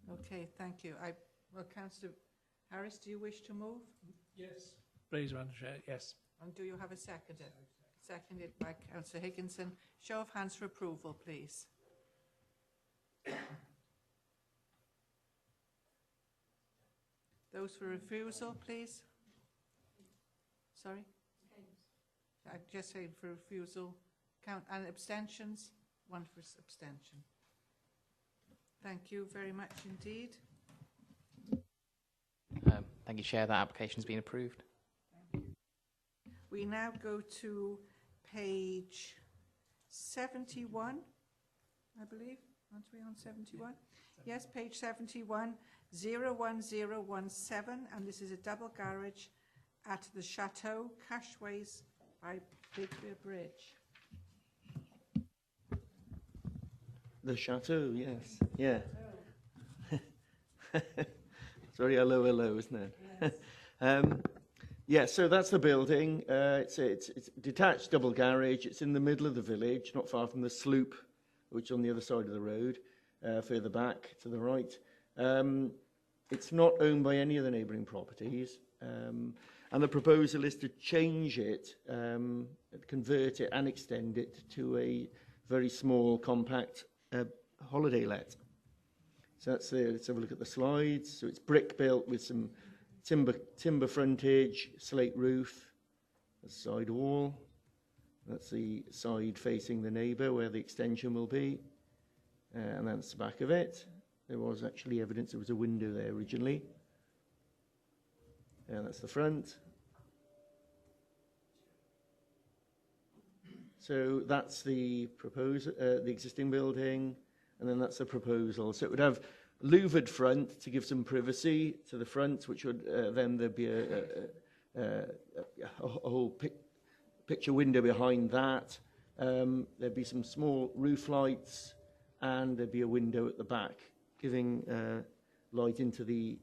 Okay, thank you. Well, Councillor Harris, do you wish to move? Yes. Please, Madam Chair, yes. And do you have a seconder? Seconded by Councillor Higginson. Show of hands for approval, please. Those for refusal, please. Sorry? I just say for refusal. Count and abstentions. One for abstention. Thank you very much indeed. Thank you, Chair. That application's been approved. We now go to page 71, I believe. Aren't we on 71? Yes, page 71, 01017, and this is a double garage at the Chateau, Cashways by Bigbear Bridge. The Chateau, yes. Yeah. It's very hello, isn't it? Yes. Yeah, so that's the building. It's a detached double garage. It's in the middle of the village, not far from the sloop, which is on the other side of the road, further back to the right. It's not owned by any of the neighbouring properties. And the proposal is to change it, convert it and extend it to a very small, compact holiday let. So that's there. Let's have a look at the slides. So it's brick built with some timber frontage, slate roof, a side wall. That's the side facing the neighbour where the extension will be. And that's the back of it. There was actually evidence there was a window there originally. And that's the front. So that's the the existing building, and then that's the proposal. So it would have louvered front to give some privacy to the front, which would then there'd be a whole picture window behind that. There'd be some small roof lights, and there'd be a window at the back, giving light into the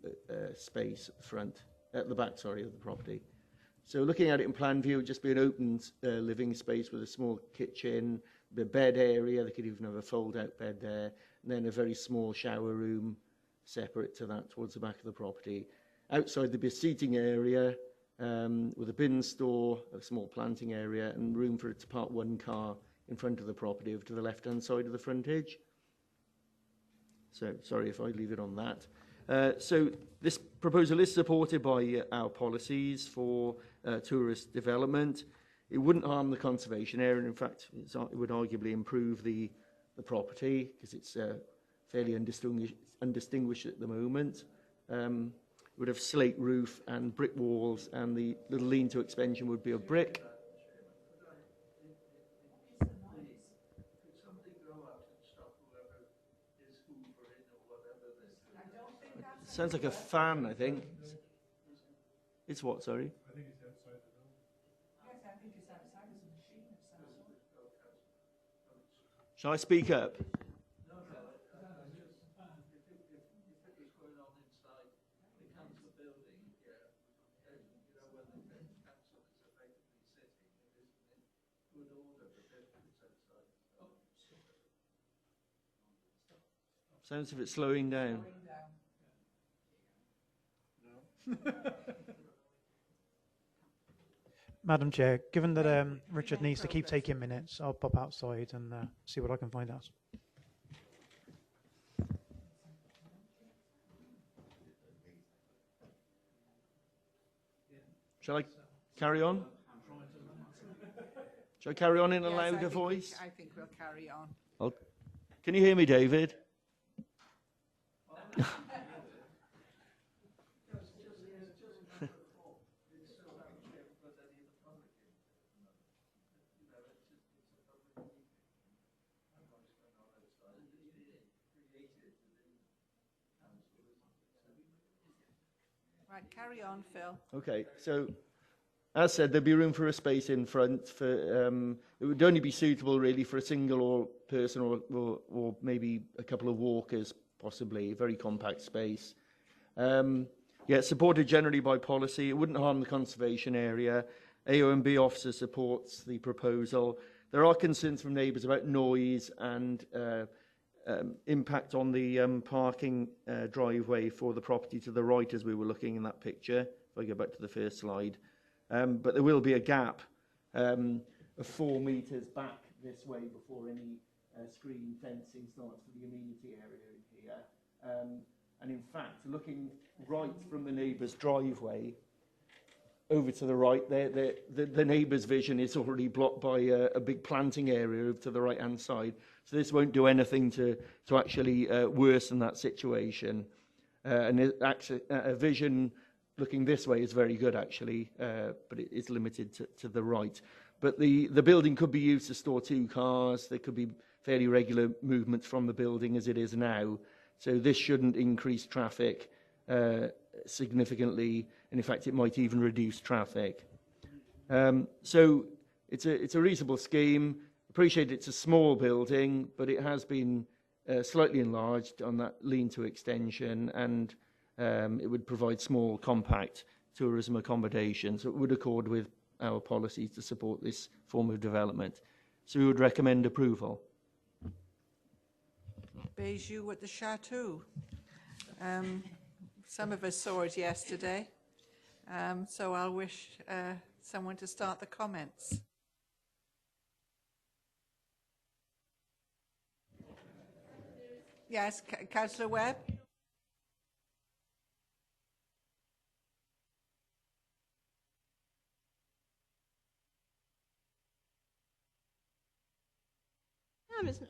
space at the front, at the back, sorry, of the property. So looking at it in plan view, it would just be an open living space with a small kitchen, the bed area. They could even have a fold-out bed there, and then a very small shower room separate to that towards the back of the property. Outside there'd be a seating area with a bin store, a small planting area, and room for it to park one car in front of the property over to the left-hand side of the frontage. So, sorry if I leave it on that. So this proposal is supported by our policies for tourist development. It wouldn't harm the conservation area. In fact, it would arguably improve the property because it's fairly undistinguished at the moment. It would have slate roof and brick walls, and the little lean-to expansion would be of brick. Sounds like a fan, I think. It's what, sorry? I think it's outside the door. Yes, I think it's outside of the machine. Shall I speak up? Sounds of it slowing down. Madam Chair, given that Richard needs to keep taking minutes, I'll pop outside and see what I can find out. Shall I carry on? Shall I carry on in a louder voice? I think we'll carry on. Can you hear me, David? Right, carry on, Phil. Okay, so as said, there'd be room for a space in front. For it would only be suitable really for a single or person or maybe a couple of walkers, possibly. A very compact space. Yeah, supported generally by policy. It wouldn't harm the conservation area. AONB officer supports the proposal. There are concerns from neighbours about noise and impact on the parking driveway for the property to the right as we were looking in that picture. If I go back to the first slide. But there will be a gap of 4 metres back this way before any screen fencing starts for the amenity area in here. And in fact, looking right from the neighbour's driveway over to the right, the neighbour's vision is already blocked by a big planting area over to the right-hand side. So this won't do anything to actually worsen that situation. And a vision looking this way is very good, actually, but it is limited to the right. But the building could be used to store 2 cars. There could be fairly regular movements from the building as it is now. So this shouldn't increase traffic significantly, and in fact it might even reduce traffic. So it's a reasonable scheme. Appreciate it's a small building, but it has been slightly enlarged on that lean-to extension, and it would provide small, compact tourism accommodation, so it would accord with our policies to support this form of development. So we would recommend approval. Beijou at the Chateau. Some of us saw it yesterday, so I'll wish someone to start the comments. Yes, Councillor Webb.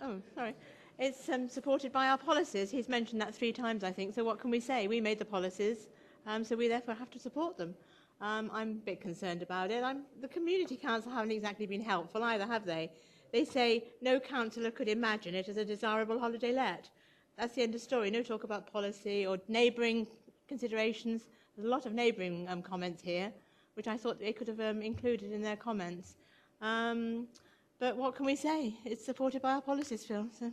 Oh, sorry. It's supported by our policies. He's mentioned that 3 times, I think. So what can we say? We made the policies, so we therefore have to support them. I'm a bit concerned about it. The Community Council haven't exactly been helpful either, have they? They say no councillor could imagine it as a desirable holiday let. That's the end of the story. No talk about policy or neighbouring considerations. There's a lot of neighbouring comments here, which I thought they could have included in their comments. But what can we say? It's supported by our policies, Phil. So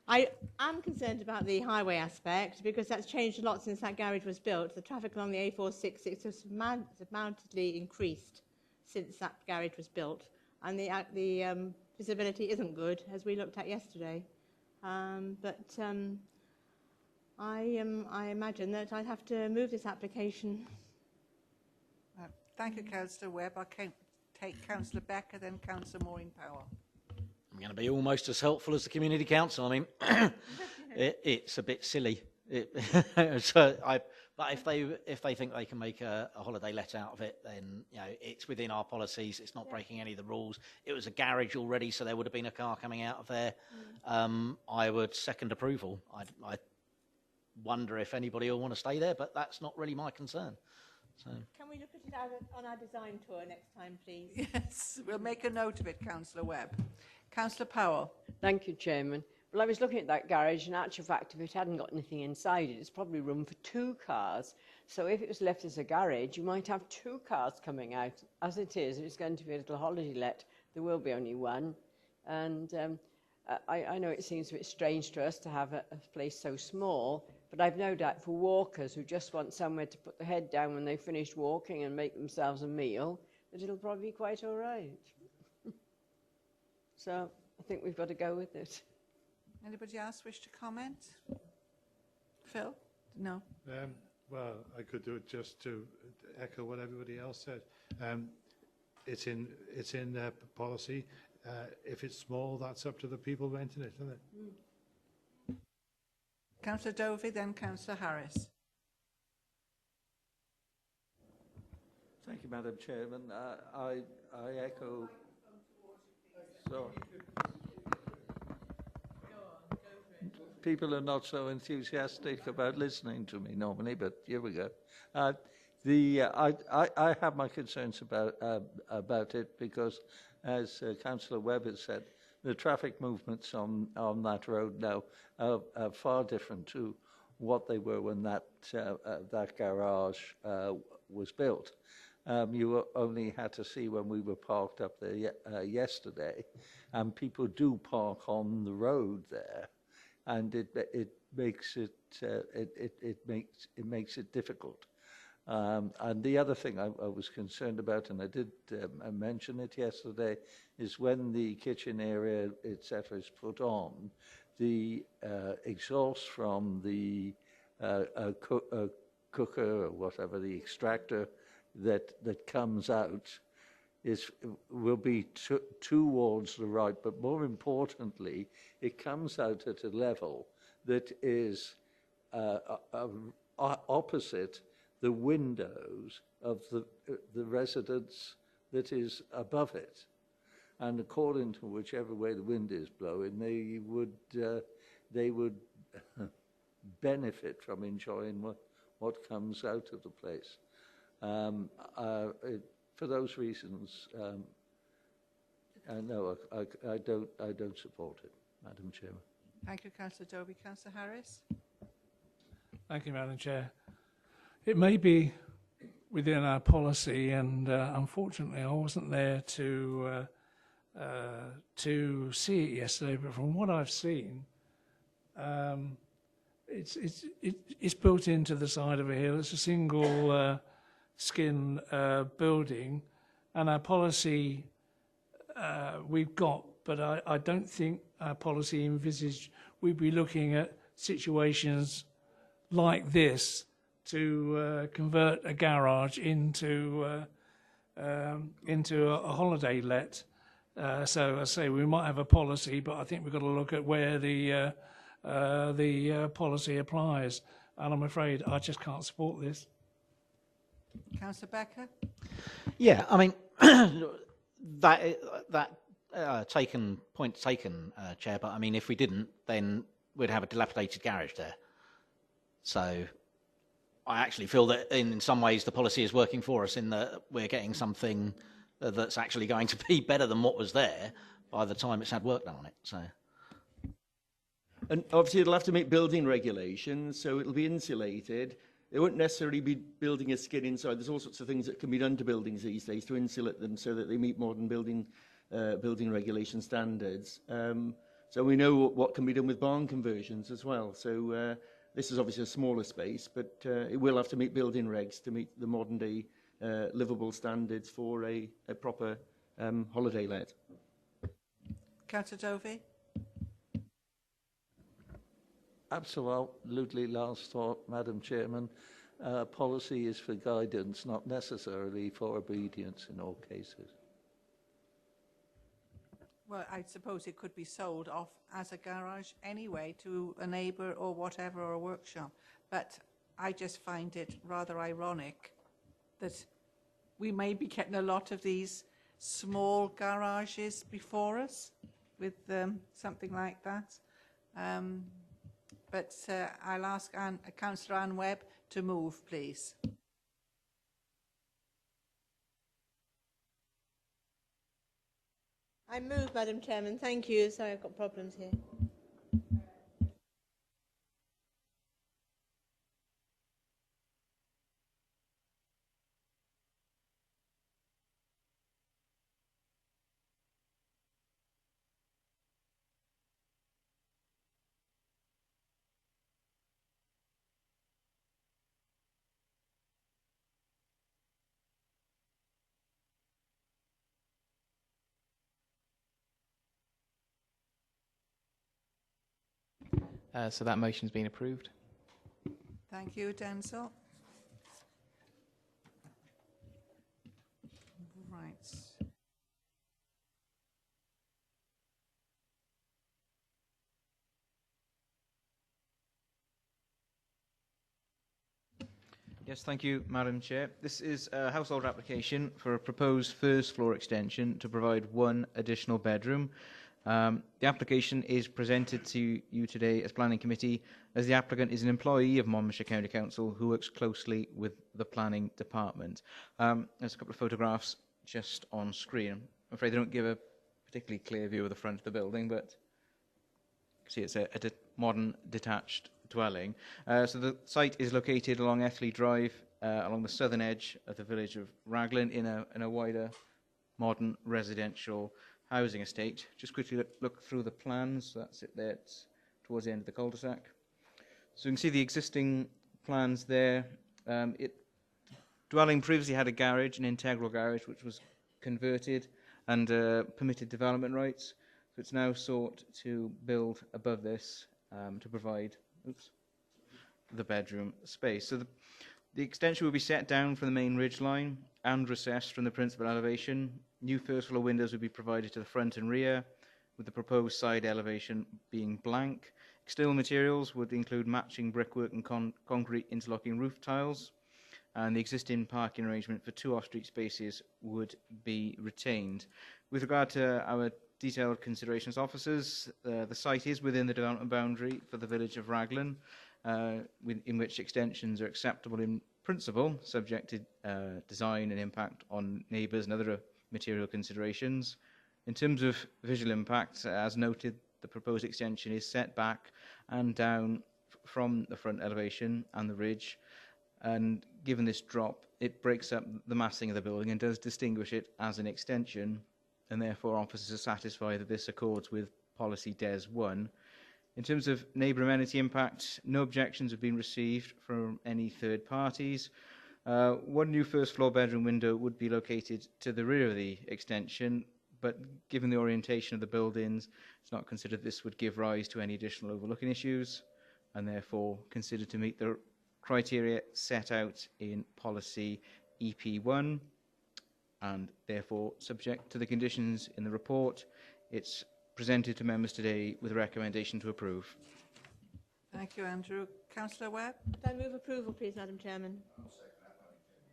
I am concerned about the highway aspect because that's changed a lot since that garage was built. The traffic along the A466 has mountably increased since that garage was built, and the visibility isn't good, as we looked at yesterday. But I imagine that I'd have to move this application. Thank you, Councillor Webb. I'll take Councillor Becker, then Councillor Maureen Powell. I'm going to be almost as helpful as the Community Council. I mean, it's a bit silly. But if they think they can make a holiday let out of it, then it's within our policies. It's not breaking any of the rules. It was a garage already, so there would have been a car coming out of there. I would second approval. I wonder if anybody will want to stay there, but that's not really my concern. So. Can we look at it on our design tour next time, please? Yes, we'll make a note of it, Councillor Webb. Councillor Powell. Thank you, Chairman. Well, I was looking at that garage, and in actual fact, if it hadn't got anything inside it, it's probably room for 2 cars. So if it was left as a garage, you might have 2 cars coming out. As it is, if it's going to be a little holiday let, there will be only one. And I know it seems a bit strange to us to have a place so small, but I've no doubt for walkers who just want somewhere to put their head down when they've finished walking and make themselves a meal, that it'll probably be quite all right. So I think we've got to go with it. Anybody else wish to comment? Phil? No. Well, I could do it just to echo what everybody else said. It's in policy. If it's small, that's up to the people renting it, isn't it? Councillor Dovey, then Councillor Harris. Thank you, Madam Chairman. I echo. So, people are not so enthusiastic about listening to me normally, but here we go. I have my concerns about it because, as Councillor Webb has said, the traffic movements on that road now are far different to what they were when that garage was built. You only had to see when we were parked up there yesterday, and people do park on the road there, and it makes it difficult. And the other thing I was concerned about, and I did mention it yesterday, is when the kitchen area, etc., is put on, the exhaust from the cooker or whatever, the extractor that comes out will be towards the right, but more importantly, it comes out at a level that is opposite the windows of the residence that is above it, and according to whichever way the wind is blowing, they would benefit from enjoying what comes out of the place. For those reasons, no, I don't support it, Madam Chairman. Thank you, Councillor Dovey. Councillor Harris. Thank you, Madam Chair. It may be within our policy, and unfortunately, I wasn't there to see it yesterday. But from what I've seen, it's built into the side of a hill. It's a single skin building, and our policy we've got, but I don't think our policy envisaged we'd be looking at situations like this to convert a garage into a holiday let. So I say we might have a policy, but I think we've got to look at where the policy applies. And I'm afraid I just can't support this. Councillor Becker. Yeah, I mean that point taken, Chair. But I mean, if we didn't, then we'd have a dilapidated garage there. So I actually feel that in some ways the policy is working for us in that we're getting something that's actually going to be better than what was there by the time it's had work done on it. So, and obviously it'll have to meet building regulations, so it'll be insulated. They won't necessarily be building a skid inside. There's all sorts of things that can be done to buildings these days to insulate them so that they meet modern building regulation standards. So we know what can be done with barn conversions as well. So this is obviously a smaller space, but it will have to meet building regs to meet the modern day livable standards for a proper holiday let. Councillor Dovey. Absolutely last thought, Madam Chairman. Policy is for guidance, not necessarily for obedience in all cases. Well, I suppose it could be sold off as a garage anyway to a neighbour or whatever, or a workshop. But I just find it rather ironic that we may be getting a lot of these small garages before us with something like that. But I'll ask Councillor Anne Webb to move, please. I move, Madam Chairman. Thank you. Sorry, I've got problems here. So that motion's been approved. Thank you, Denzil. Right. Yes, thank you, Madam Chair. This is a household application for a proposed first floor extension to provide one additional bedroom. The application is presented to you today as Planning Committee, as the applicant is an employee of Monmouthshire County Council who works closely with the Planning Department. There's a couple of photographs just on screen. I'm afraid they don't give a particularly clear view of the front of the building, but you can see it's a modern detached dwelling. So the site is located along Ethley Drive, along the southern edge of the village of Raglan in a wider modern residential housing estate. Just quickly look through the plans. That's it there. It's towards the end of the cul-de-sac. So you can see the existing plans there. Dwelling previously had a garage, an integral garage, which was converted and permitted development rights. So it's now sought to build above this to provide the bedroom space. So the extension will be set down from the main ridge line and recessed from the principal elevation. New first floor windows will be provided to the front and rear, with the proposed side elevation being blank. External materials would include matching brickwork and concrete interlocking roof tiles, and the existing parking arrangement for 2 off-street spaces would be retained. With regard to our detailed considerations officers, the site is within the development boundary for the village of Raglan, in which extensions are acceptable in principle, subject to design and impact on neighbours and other material considerations. In terms of visual impact, as noted, the proposed extension is set back and down from the front elevation and the ridge, and given this drop, it breaks up the massing of the building and does distinguish it as an extension, and therefore officers are satisfied that this accords with policy DES 1. In terms of neighbour amenity impact, no objections have been received from any third parties. One new first floor bedroom window would be located to the rear of the extension, but given the orientation of the buildings, it's not considered this would give rise to any additional overlooking issues, and therefore considered to meet the criteria set out in policy EP1, and therefore subject to the conditions in the report. It's presented to members today with a recommendation to approve. Thank you, Andrew. Councillor Webb? Can I move approval, please, Madam Chairman?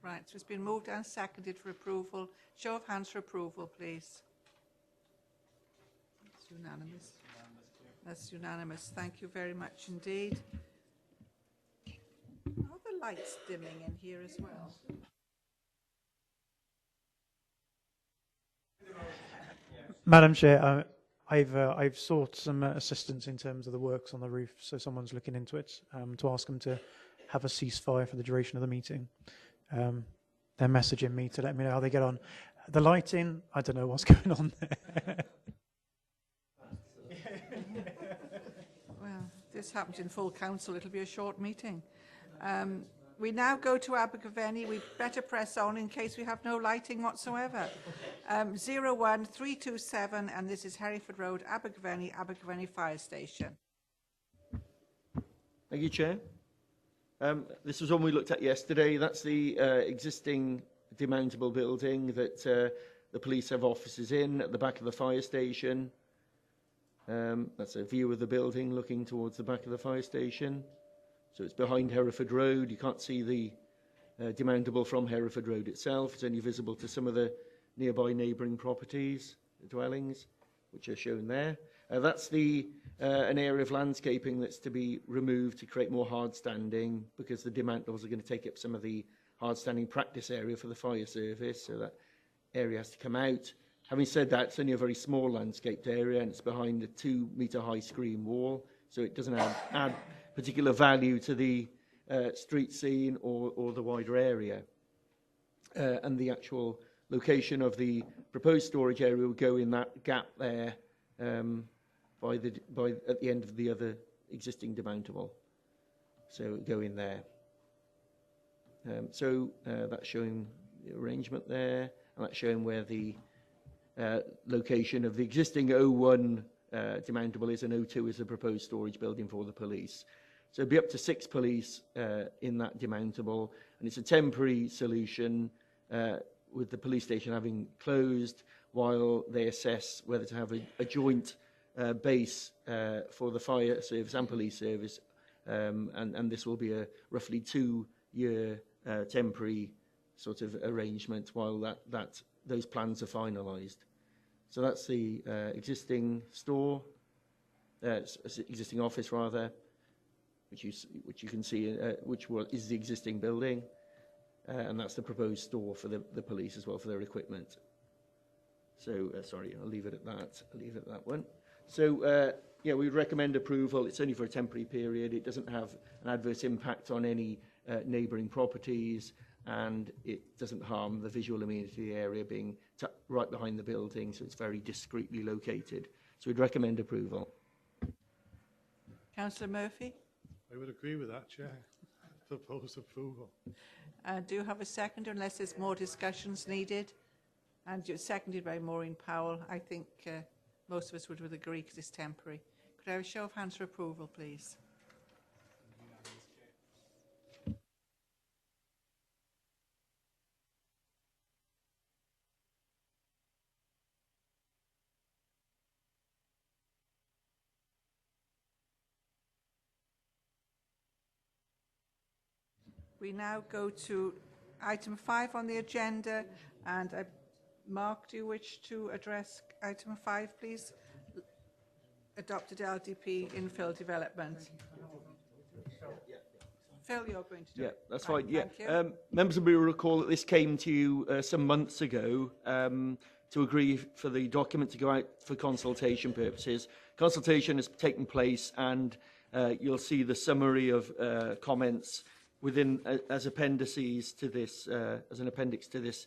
Right, so it's been moved and seconded for approval. Show of hands for approval, please. It's unanimous. That's unanimous. Thank you very much indeed. Are the lights dimming in here as well? Madam Chair, I've sought some assistance in terms of the works on the roof, so someone's looking into it to ask them to have a ceasefire for the duration of the meeting. They're messaging me to let me know how they get on. The lighting, I don't know what's going on there. Well, this happens in full council. It'll be a short meeting. We now go to Abergavenny. We better press on in case we have no lighting whatsoever. 01327, and this is Hereford Road, Abergavenny, Abergavenny Fire Station. Thank you, Chair. This was one we looked at yesterday. That's the existing demountable building that the police have offices in at the back of the fire station. That's a view of the building looking towards the back of the fire station. So it's behind Hereford Road. You can't see the demountable from Hereford Road itself. It's only visible to some of the nearby neighbouring properties, the dwellings, which are shown there. That's an area of landscaping that's to be removed to create more hard standing, because the demountables are going to take up some of the hard standing practice area for the fire service, so that area has to come out. Having said that, it's only a very small landscaped area, and it's behind a 2-metre high screen wall, so it doesn't add particular value to the street scene or the wider area. And the actual location of the proposed storage area will go in that gap there at the end of the other existing demountable. So it'll go in there. That's showing the arrangement there, and that's showing where the location of the existing O1 demountable is, and O2 is a proposed storage building for the police. So it'll be up to 6 police in that demountable, and it's a temporary solution with the police station having closed while they assess whether to have a joint base for the fire service and police service, and this will be a roughly 2-year temporary sort of arrangement while those plans are finalised. So that's the existing store, existing office rather, which you can see, is the existing building, and that's the proposed store for the police as well for their equipment. So sorry, I'll leave it at that. I'll leave it at that one. So yeah, we would recommend approval. It's only for a temporary period. It doesn't have an adverse impact on any neighbouring properties, and it doesn't harm the visual amenity area being right behind the building, so it's very discreetly located. So we'd recommend approval. Councillor Murphy? I would agree with that, Chair. Propose approval. Do you have a second, unless there's more discussions needed? And you're seconded by Maureen Powell. I think most of us would agree because it's temporary. Could I have a show of hands for approval, please? We now go to item 5 on the agenda, and Mark, do you wish to address item 5, please? Adopted LDP infill development. Phil, you're going to do it. That's fine. Thank you. Members will recall that this came to you some months ago to agree for the document to go out for consultation purposes. Consultation has taken place, and you'll see the summary of comments within as appendices to this, as an appendix to this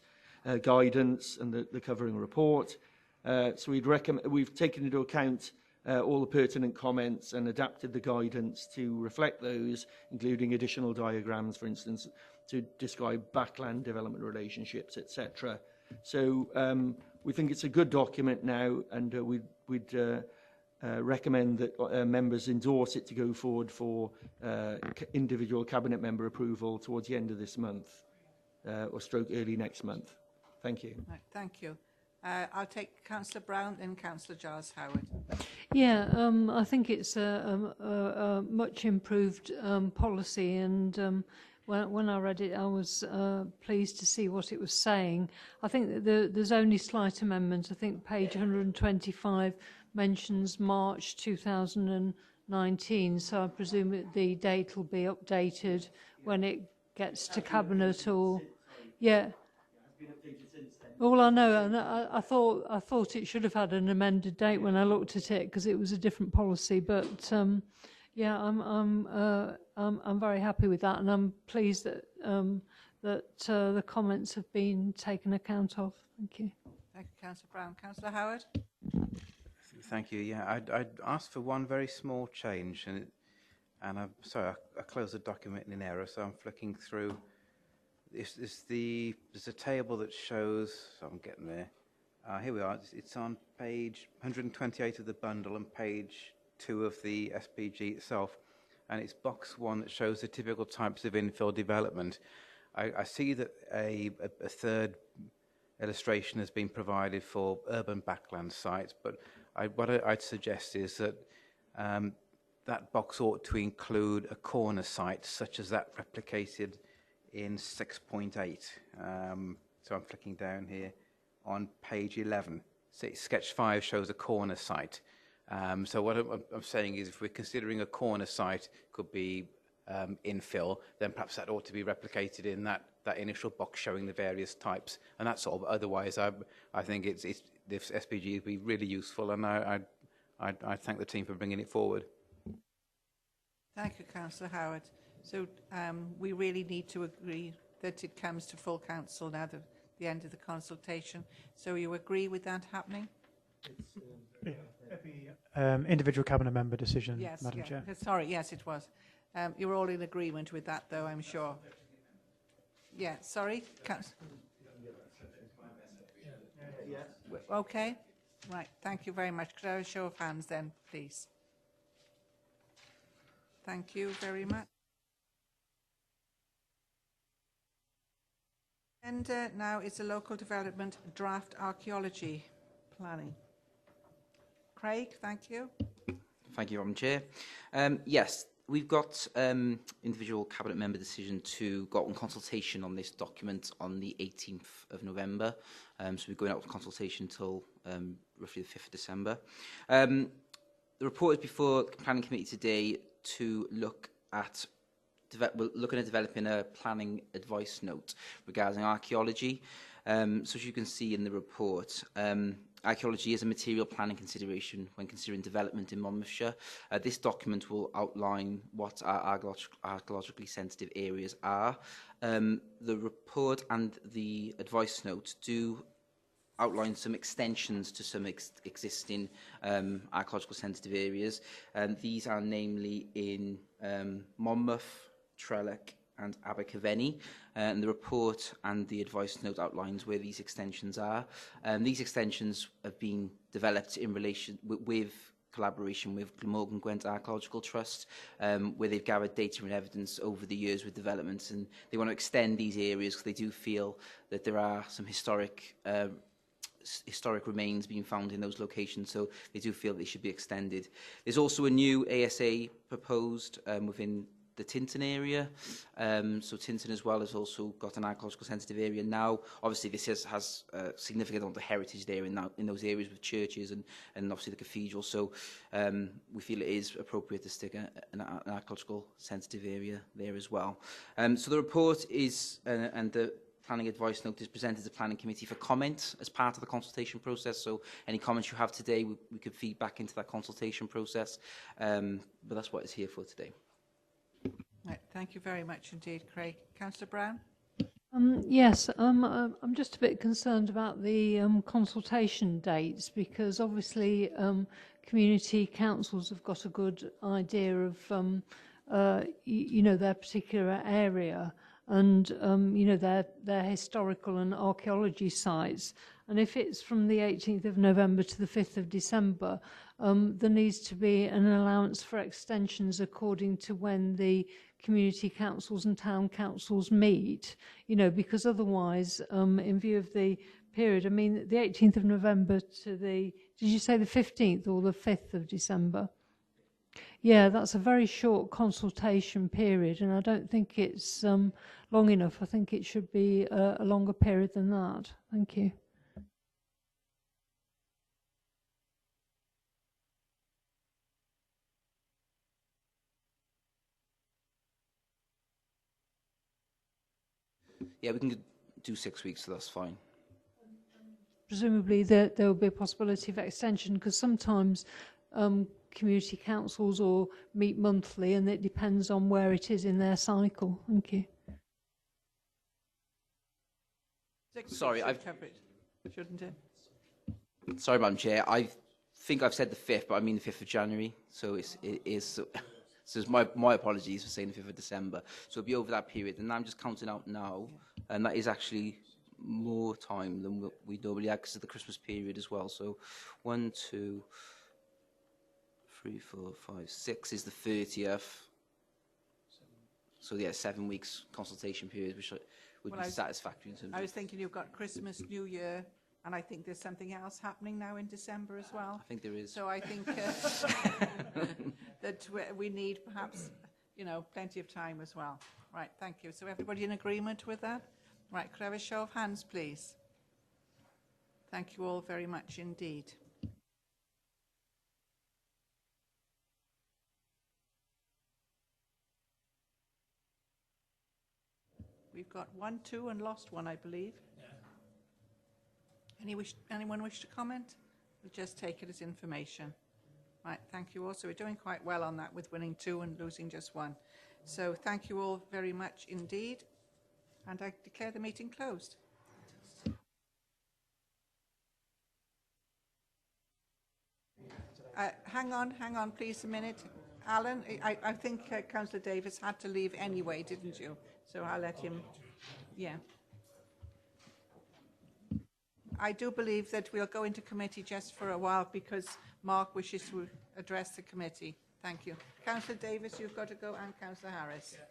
guidance and the covering report. So we've taken into account all the pertinent comments and adapted the guidance to reflect those, including additional diagrams, for instance, to describe backland development relationships, etc. So we think it's a good document now, and we'd recommend that members endorse it to go forward for individual cabinet member approval towards the end of this month, or stroke early next month. Thank you. Right, thank you. I'll take Councillor Brown and Councillor Giles Howard. Yeah, I think it's a much improved policy, and when I read it, I was pleased to see what it was saying. I think that there's only slight amendments. I think page 125 mentions March 2019, so I presume that the date will be updated when it gets to Cabinet, or yeah. All I know, and I thought it should have had an amended date when I looked at it because it was a different policy. But yeah, I'm very happy with that, and I'm pleased that the comments have been taken account of. Thank you. Thank you, Councillor Brown. Councillor Howard. Thank you. Yeah, I'd asked for one very small change, and I'm sorry, I closed the document in error, so I'm flicking through. There's a table that shows. I'm getting there. Here we are. It's on page 128 of the bundle and page 2 of the SPG itself, and it's box 1 that shows the typical types of infill development. I see that a third illustration has been provided for urban backland sites, but what I'd suggest is that that box ought to include a corner site, such as that replicated in 6.8. So I'm flicking down here on page 11. So sketch 5 shows a corner site. So what I'm saying is, if we're considering a corner site could be infill, then perhaps that ought to be replicated in that initial box showing the various types. And that's all. Otherwise, I think this SPG would be really useful, and I thank the team for bringing it forward. Thank you, Councillor Howard. So we really need to agree that it comes to full council now, the end of the consultation. So you agree with that happening? Individual cabinet member decision, yes, Madam Chair. Sorry, yes, it was. You're all in agreement with that, though, I'm sure. Yeah, sorry. Okay. Right, thank you very much. Could I have a show of hands then, please? Thank you very much. And now is the local development draft archaeology planning. Craig, thank you. Thank you, Madam Chair. Yes, we've got individual cabinet member decision to go on consultation on this document on the 18th of November. So we're going out on consultation until roughly the 5th of December. The report is before the planning committee today to look at looking at developing a planning advice note regarding archaeology. So as you can see in the report, archaeology is a material planning consideration when considering development in Monmouthshire. This document will outline what our archaeologically sensitive areas are. The report and the advice note do outline some extensions to some existing archaeological sensitive areas. These are namely in Monmouth, Trellick and Abergavenny, and the report and the advice note outlines where these extensions are. These extensions have been developed in relation with collaboration with Glamorgan Gwent Archaeological Trust, where they've gathered data and evidence over the years with developments, and they want to extend these areas because they do feel that there are some historic remains being found in those locations, so they do feel they should be extended. There's also a new ASA proposed within the Tinton area. So Tinton as well has also got an archaeological sensitive area now. Obviously this has significant amount of heritage there in those areas with churches and obviously the cathedral. So we feel it is appropriate to stick an archaeological sensitive area there as well. So the report is, and the planning advice note is presented to the planning committee for comment as part of the consultation process. So any comments you have today, we could feed back into that consultation process. But that's what it's here for today. Right, thank you very much indeed, Craig. Councillor Brown? Yes, I'm just a bit concerned about the consultation dates, because obviously community councils have got a good idea of you know, their particular area and you know, their historical and archaeology sites. And if it's from the 18th of November to the 5th of December, there needs to be an allowance for extensions according to when the community councils and town councils meet, you know, because otherwise, in view of the period, I mean, the 18th of November to the, did you say the 15th or the 5th of December? Yeah, that's a very short consultation period, and I don't think it's long enough. I think it should be a longer period than that. Thank you. Yeah, we can do 6 weeks, so that's fine. Presumably there will be a possibility of extension, because sometimes community councils or meet monthly, and it depends on where it is in their cycle. Thank you. Sorry, Shouldn't it? Sorry, Madam Chair. I think I've said the 5th, but I mean the 5th of January. So it is. So it's my apologies for saying the 5th of December. So it'll be over that period. And I'm just counting out now, and that is actually more time than we normally have because of the Christmas period as well. So 1, 2, 3, 4, 5, 6 is the 30th. So yeah, 7 weeks consultation period, which would be satisfactory. In terms I was thinking you've got Christmas, New Year, and I think there's something else happening now in December as well. I think there is. So I think that we need perhaps, you know, plenty of time as well. Right, thank you. So everybody in agreement with that? Right, could I have a show of hands, please? Thank you all very much indeed. We've got 1, 2 and lost one, I believe. Anyone wish to comment? We'll just take it as information. Right, thank you all. So we're doing quite well on that with winning 2 and losing just 1. So thank you all very much indeed. And I declare the meeting closed. Hang on, please, a minute. Alan, I think Councillor Davis had to leave anyway, didn't you? So I'll let him, yeah. I do believe that we'll go into committee just for a while because Mark wishes to address the committee. Thank you. Councillor Davis, you've got to go, and Councillor Harris. Yeah.